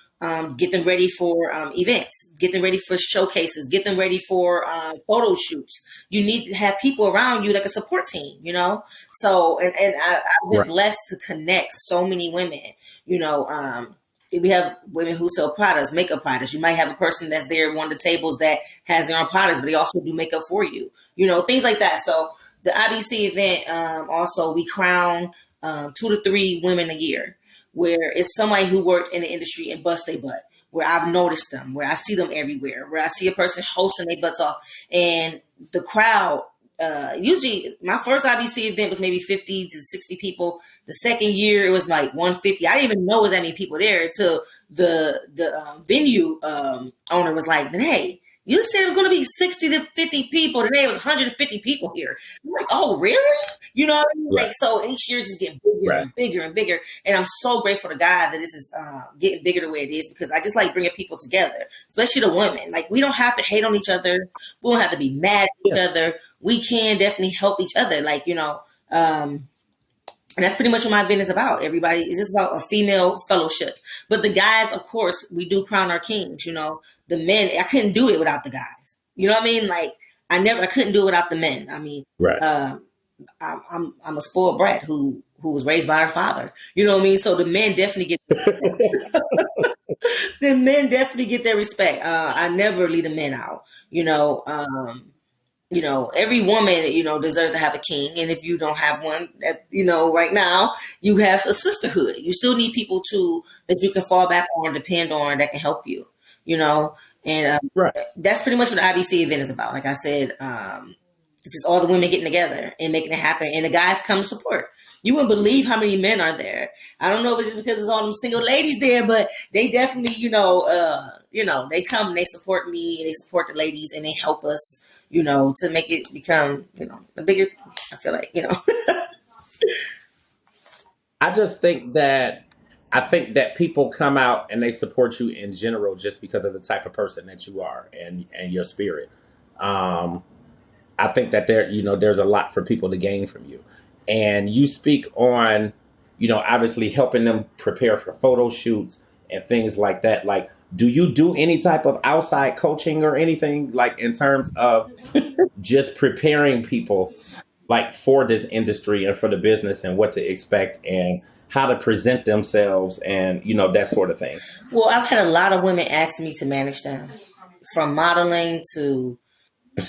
Speaker 2: get them ready for events, get them ready for showcases, get them ready for photo shoots. You need to have people around you like a support team, So, and I've been blessed to connect so many women, we have women who sell products, makeup products. You might have a person that's there at one of the tables that has their own products, but they also do makeup for you, things like that. So the IBC event, also we crown 2 to 3 women a year, where it's somebody who worked in the industry and bust their butt, where I've noticed them, where I see them everywhere, where I see a person hosting their butts off. And the crowd, usually my first IBC event was maybe 50 to 60 people. The second year it was like 150. I didn't even know it was that many people there until the venue owner was like, "Hey, you said it was going to be 60 to 50 people. Today it was 150 people here." I'm like, "Oh, really?" You know what I mean?
Speaker 1: Right.
Speaker 2: Like, so each year just getting bigger and bigger and bigger. And I'm so grateful to God that this is getting bigger the way it is, because I just like bringing people together, especially the women. Like, we don't have to hate on each other. We don't have to be mad at each other. We can definitely help each other. Like, and that's pretty much what my event is about. Everybody, it's just about a female fellowship. But the guys, of course, we do crown our kings. The men, I couldn't do it without the guys. You know what I mean? Like, I couldn't do it without the men. I mean, I'm a spoiled brat who was raised by her father. You know what I mean? So the men definitely get the men definitely get their respect. I never leave the men out. Every woman, deserves to have a king. And if you don't have one, right now, you have a sisterhood. You still need people that you can fall back on, depend on, that can help you, and that's pretty much what the IBC event is about. Like I said, it's just all the women getting together and making it happen. And the guys come to support. You wouldn't believe how many men are there. I don't know if it's just because it's all them single ladies there, but they definitely, they come and they support me and they support the ladies and they help us, to make it become, a bigger, I feel like,
Speaker 1: I just think that people come out and they support you in general just because of the type of person that you are and your spirit. I think that there's a lot for people to gain from you. And you speak on, obviously helping them prepare for photo shoots and things like that. Like, do you do any type of outside coaching or anything, like in terms of just preparing people like for this industry and for the business and what to expect and how to present themselves and, that sort of thing?
Speaker 2: Well, I've had a lot of women ask me to manage them, from modeling to,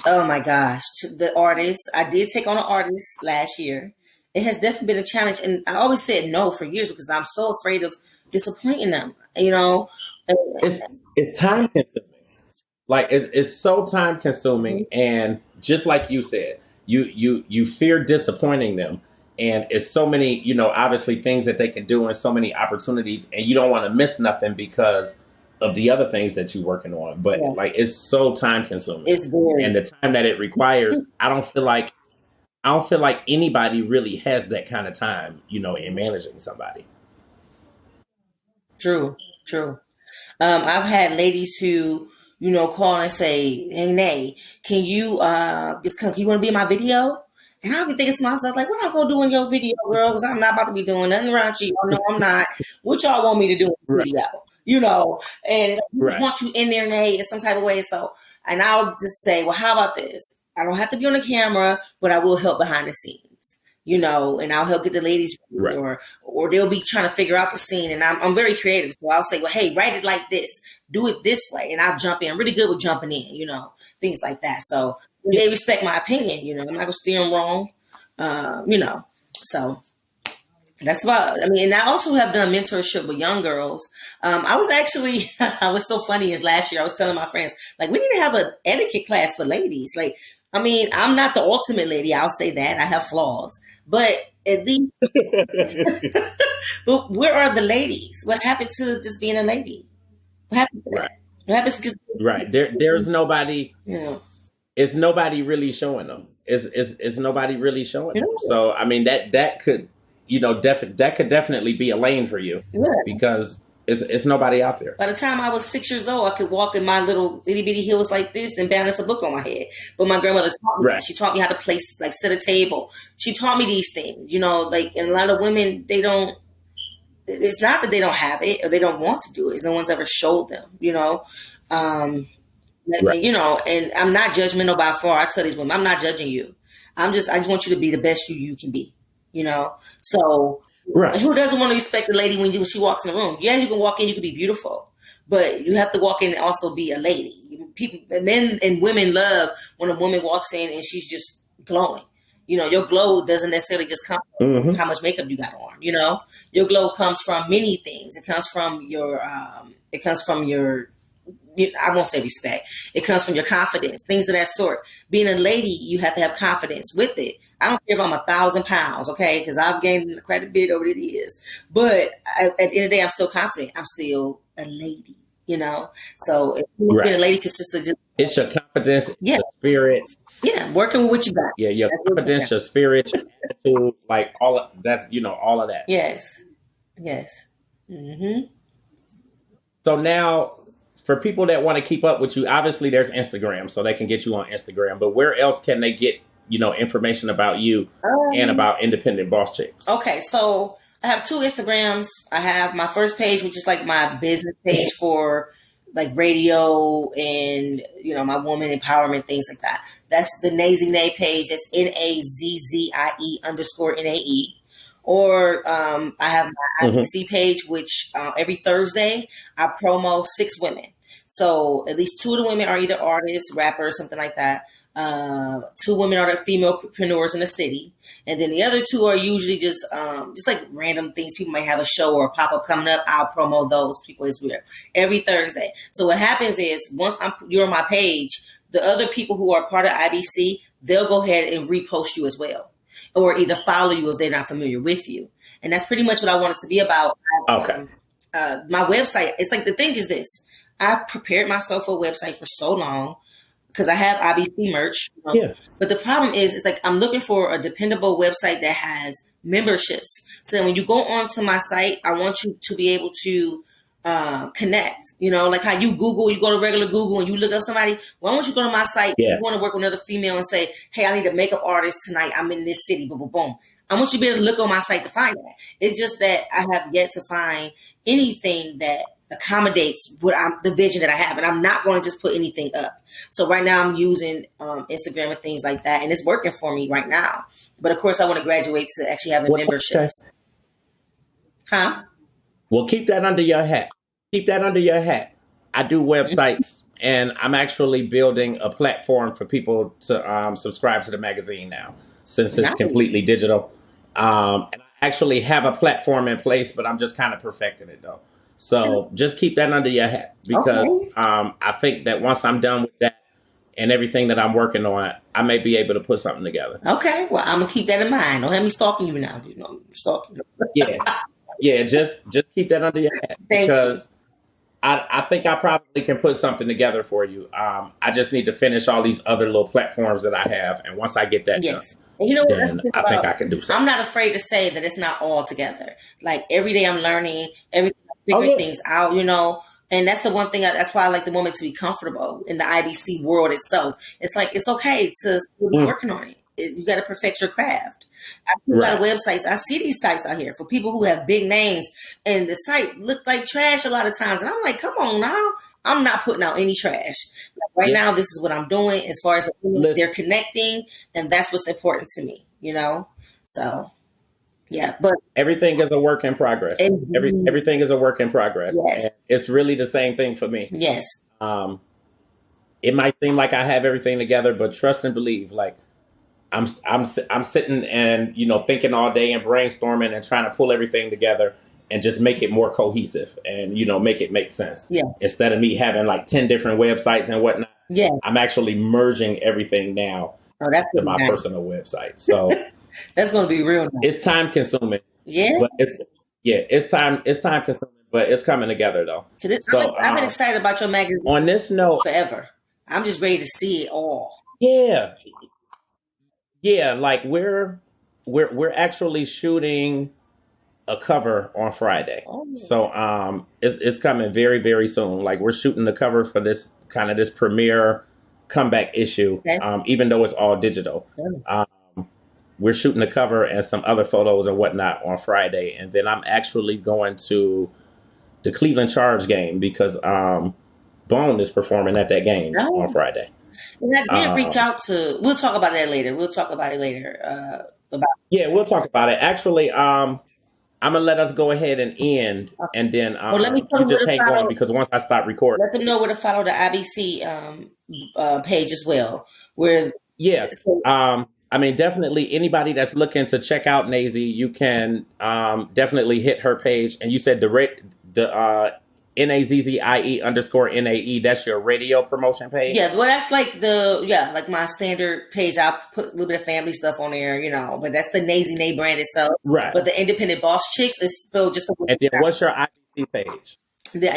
Speaker 2: oh my gosh, to the artists. I did take on an artist last year. It has definitely been a challenge. And I always said no for years because I'm so afraid of disappointing them,
Speaker 1: It's time consuming. Like, it's so time consuming. And just like you said, you fear disappointing them. And it's so many, obviously things that they can do and so many opportunities, and you don't want to miss nothing because of the other things that you're working on. But
Speaker 2: Yeah.
Speaker 1: like, it's so time consuming,
Speaker 2: It's very
Speaker 1: and the time that it requires, I don't feel like anybody really has that kind of time, in managing somebody.
Speaker 2: true. True. I've had ladies who, call and say, "Hey, Nay, can you just come? You want to be in my video?" And I'll be thinking to myself, like, "What I'm gonna do in your video, girl? Because I'm not about to be doing nothing around you. Oh, no, I'm not. What y'all want me to do in the
Speaker 1: Right.
Speaker 2: video? You know?" And we just
Speaker 1: Right.
Speaker 2: want you in there, Nay, in some type of way. So, and I'll just say, "Well, how about this? I don't have to be on the camera, but I will help behind the scenes." And I'll help get the ladies ready,
Speaker 1: Right.
Speaker 2: or they'll be trying to figure out the scene, and I'm very creative, so I'll say, well, hey, write it like this, do it this way, and I'll jump in. I'm really good with jumping in, things like that. So
Speaker 1: Yeah.
Speaker 2: they respect my opinion. I'm not gonna steer them wrong, So that's about. I mean, and I also have done mentorship with young girls. I was actually, I was so funny. Is last year I was telling my friends, like, we need to have an etiquette class for ladies. Like, I mean, I'm not the ultimate lady. I'll say that I have flaws, but at least, but where are the ladies? What happened to just being a lady? What happened to
Speaker 1: Right.
Speaker 2: that? What happened to just,
Speaker 1: Right. There's nobody.
Speaker 2: yeah,
Speaker 1: It's nobody really showing them. It's nobody really showing
Speaker 2: you
Speaker 1: them.
Speaker 2: know,
Speaker 1: So I mean, that could, that could definitely be a lane for you,
Speaker 2: yeah.
Speaker 1: because it's nobody out there.
Speaker 2: By the time I was 6 years old, I could walk in my little itty bitty heels like this and balance a book on my head. But my grandmother taught me that.
Speaker 1: Right.
Speaker 2: She taught me how to place, like, set a table. She taught me these things, like, and a lot of women, they don't, it's not that they don't have it or they don't want to do it. It's no one's ever showed them. Um,
Speaker 1: Right.
Speaker 2: And I'm not judgmental by far. I tell these women, I'm not judging you. I just want you to be the best you can be. So
Speaker 1: Right.
Speaker 2: who doesn't want to respect the lady when she walks in the room? Yeah, you can walk in, you can be beautiful, but you have to walk in and also be a lady. People, men and women love when a woman walks in and she's just glowing. Your glow doesn't necessarily just come from
Speaker 1: Mm-hmm.
Speaker 2: how much makeup you got on. Your glow comes from many things. It comes from your, I won't say respect. It comes from your confidence, things of that sort. Being a lady, you have to have confidence with it. I don't care if I'm 1,000 pounds, okay? Because I've gained quite a bit over the years. But at the end of the day, I'm still confident. I'm still a lady. So
Speaker 1: Right.
Speaker 2: being a lady consists of just,
Speaker 1: It's your confidence, it's
Speaker 2: yeah,
Speaker 1: your spirit.
Speaker 2: yeah, working with what you got.
Speaker 1: Yeah, your
Speaker 2: That's what
Speaker 1: confidence, your spirit, your attitude, like all of that's all of that.
Speaker 2: Yes, yes. Mm-hmm.
Speaker 1: So now, for people that want to keep up with you, obviously there's Instagram, so they can get you on Instagram. But where else can they get, information about you and about Independent Boss Chicks?
Speaker 2: Okay, so I have 2 Instagrams. I have my first page, which is like my business page for like radio and my woman empowerment, things like that. That's the Nazzie page. That's NAZZIE_NAE. Or I have my
Speaker 1: Mm-hmm.
Speaker 2: IBC page, which every Thursday I promo 6 women. So at least 2 of the women are either artists, rappers, something like that. 2 women are the female entrepreneurs in the city, and then the other 2 are usually just like random things. People might have a show or a pop up coming up. I'll promo those people as well every Thursday. So what happens is once you're on my page, the other people who are part of IBC, they'll go ahead and repost you as well, or either follow you if they're not familiar with you. And that's pretty much what I want it to be about.
Speaker 1: Okay.
Speaker 2: My website. It's like, the thing is this: I've prepared myself for a website for so long, because I have IBC merch.
Speaker 1: Yeah.
Speaker 2: But the problem is, it's like I'm looking for a dependable website that has memberships. So when you go onto my site, I want you to be able to connect. Like how you Google, you go to regular Google and you look up somebody. Well, I want you to go to my site.
Speaker 1: Yeah.
Speaker 2: You want to work with another female and say, hey, I need a makeup artist tonight. I'm in this city. Boom, boom, boom. I want you to be able to look on my site to find that. It's just that I have yet to find anything that accommodates the vision that I have, and I'm not going to just put anything up. So right now I'm using Instagram and things like that, and it's working for me right now. But of course, I want to graduate to actually having memberships.
Speaker 1: Okay.
Speaker 2: Huh?
Speaker 1: Well, keep that under your hat. Keep that under your hat. I do websites, and I'm actually building a platform for people to subscribe to the magazine now, since it's
Speaker 2: Nice.
Speaker 1: completely digital. And I actually have a platform in place, but I'm just kind of perfecting it though. So just keep that under your hat, because
Speaker 2: Okay.
Speaker 1: I think that once I'm done with that and everything that I'm working on, I may be able to put something together.
Speaker 2: Okay. Well, I'm gonna keep that in mind. Don't have me stalking you now. I'm stalking you.
Speaker 1: Yeah. Yeah, just keep that under your hat,
Speaker 2: Thank
Speaker 1: because I think I probably can put something together for you. I just need to finish all these other little platforms that I have, and once I get that done,
Speaker 2: Yes. And you know what? That's the
Speaker 1: then
Speaker 2: thing
Speaker 1: I think
Speaker 2: about,
Speaker 1: I can do
Speaker 2: I'm
Speaker 1: something.
Speaker 2: not afraid to say that it's not all together. Like every day I'm learning, every day I'm
Speaker 1: Oh
Speaker 2: figuring
Speaker 1: yeah,
Speaker 2: things out, you know. And that's the one thing, that's why I like the woman to be comfortable in the IBC world itself. It's like, it's okay to still be
Speaker 1: mm,
Speaker 2: working on it. You got to perfect your craft. I see a lot of
Speaker 1: right.
Speaker 2: websites. I see these sites out here for people who have big names, and the site look like trash a lot of times. And I'm like, come on now. I'm not putting out any trash. Like right
Speaker 1: Yeah,
Speaker 2: now, this is what I'm doing as far as the women,
Speaker 1: listen,
Speaker 2: they're connecting, and that's what's important to me, you know? So, yeah. But,
Speaker 1: everything is a work in progress.
Speaker 2: and,
Speaker 1: Everything is a work in progress,
Speaker 2: yes,
Speaker 1: and it's really the same thing for me.
Speaker 2: yes.
Speaker 1: Um, it might seem like I have everything together, but trust and believe. Like I'm sitting and thinking all day and brainstorming and trying to pull everything together and just make it more cohesive and make it make sense
Speaker 2: Yeah.
Speaker 1: instead of me having like 10 different websites and whatnot.
Speaker 2: Yeah.
Speaker 1: I'm actually merging everything now
Speaker 2: Oh, that's
Speaker 1: to
Speaker 2: gonna be
Speaker 1: my
Speaker 2: nice.
Speaker 1: personal website. So
Speaker 2: That's gonna be real nice.
Speaker 1: it's time consuming,
Speaker 2: Yeah.
Speaker 1: but it's time consuming, but it's coming together though. So
Speaker 2: I've been excited about your magazine
Speaker 1: on this note,
Speaker 2: forever. I'm just ready to see it all.
Speaker 1: yeah, yeah, like we're actually shooting a cover on Friday.
Speaker 2: Oh,
Speaker 1: So it's coming very, very soon. Like we're shooting the cover for this premiere comeback issue,
Speaker 2: okay.
Speaker 1: even though it's all digital. Um, we're shooting the cover and some other photos and whatnot on Friday. And then I'm actually going to the Cleveland Charge game because Bone is performing at that game on
Speaker 2: No.
Speaker 1: Friday.
Speaker 2: And I did reach
Speaker 1: Um,
Speaker 2: out to. We'll talk about that later. We'll talk about it later. About
Speaker 1: yeah, we'll talk about it. Actually, I'm gonna let us go ahead and end, and then
Speaker 2: well, let me tell
Speaker 1: you
Speaker 2: them where
Speaker 1: just
Speaker 2: to
Speaker 1: hang on
Speaker 2: follow.
Speaker 1: because once I stop recording,
Speaker 2: Let them know where to follow the IBC page as well. Where
Speaker 1: yeah.
Speaker 2: so,
Speaker 1: I mean, definitely anybody that's looking to check out Nazzie, you can definitely hit her page. And you said the NAZZIE _NAE. That's your radio promotion page,
Speaker 2: yeah, well, that's like my standard page. I'll put a little bit of family stuff on there, you know. But that's the Nazy Nay brand itself.
Speaker 1: right?
Speaker 2: But the Independent Boss Chicks is spelled just the way
Speaker 1: And then what's your IBC page?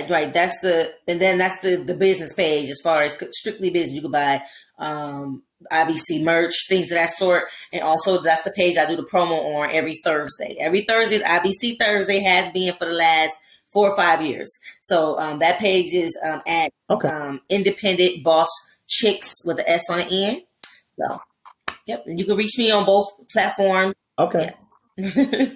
Speaker 2: right. That's and then that's the business page as far as strictly business. You could buy IBC merch, things of that sort, and also that's the page I do the promo on every Thursday. Every Thursday is IBC Thursday, has been for the last 4 or 5 years. So that page is at
Speaker 1: Okay,
Speaker 2: Independent Boss Chicks with the S on the end. So yep, and you can reach me on both platforms.
Speaker 1: okay.
Speaker 2: Yeah.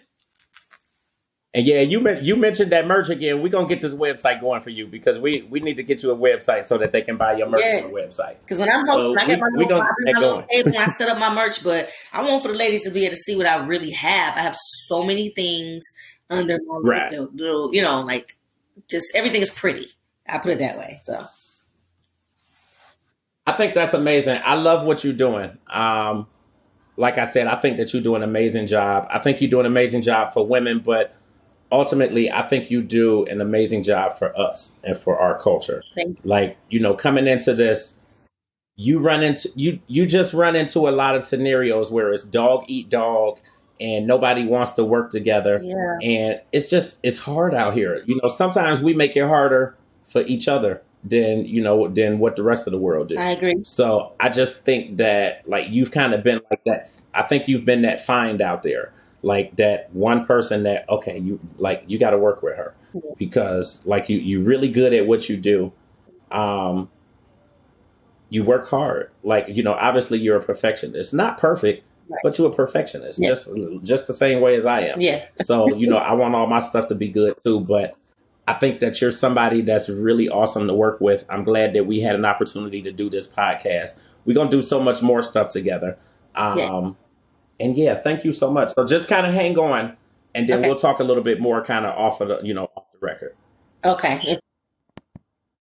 Speaker 1: And yeah, you mentioned that merch again. We're gonna get this website going for you because we need to get you a website so that they can buy your merch on
Speaker 2: Yeah.
Speaker 1: the website.
Speaker 2: Because when I'm hosting,
Speaker 1: So
Speaker 2: I get
Speaker 1: we gonna
Speaker 2: I
Speaker 1: get
Speaker 2: bring
Speaker 1: that
Speaker 2: my little
Speaker 1: going.
Speaker 2: table and I set up my merch, but I want for the ladies to be able to see what I really have. I have so many things under my
Speaker 1: Right.
Speaker 2: little, like just everything is pretty. I put it that way. So
Speaker 1: I think that's amazing. I love what you're doing. Like I said, I think that you do an amazing job. I think you do an amazing job for women, but ultimately, I think you do an amazing job for us and for our culture.
Speaker 2: thank
Speaker 1: Like, coming into this, you just run into a lot of scenarios where it's dog eat dog and nobody wants to work together.
Speaker 2: you. Yeah,
Speaker 1: And it's hard out here. Sometimes we make it harder for each other than what the rest of the world do.
Speaker 2: I agree.
Speaker 1: So I just think that like you've kind of been like that. I think you've been that find out there, like that one person that okay, you got to work with her
Speaker 2: Yeah.
Speaker 1: because like you really good at what you do. Um, you work hard. Like obviously you're a perfectionist, not perfect,
Speaker 2: Right.
Speaker 1: but you're a perfectionist,
Speaker 2: Yes.
Speaker 1: just the same way as I am.
Speaker 2: Yes.
Speaker 1: So I want all my stuff to be good too, but I think that you're somebody that's really awesome to work with. I'm glad that we had an opportunity to do this podcast. We're gonna do so much more stuff together.
Speaker 2: Yeah.
Speaker 1: And yeah, thank you so much. So just kind of hang on, and then
Speaker 2: Okay.
Speaker 1: we'll talk a little bit more, kind of off of off the record.
Speaker 2: Okay.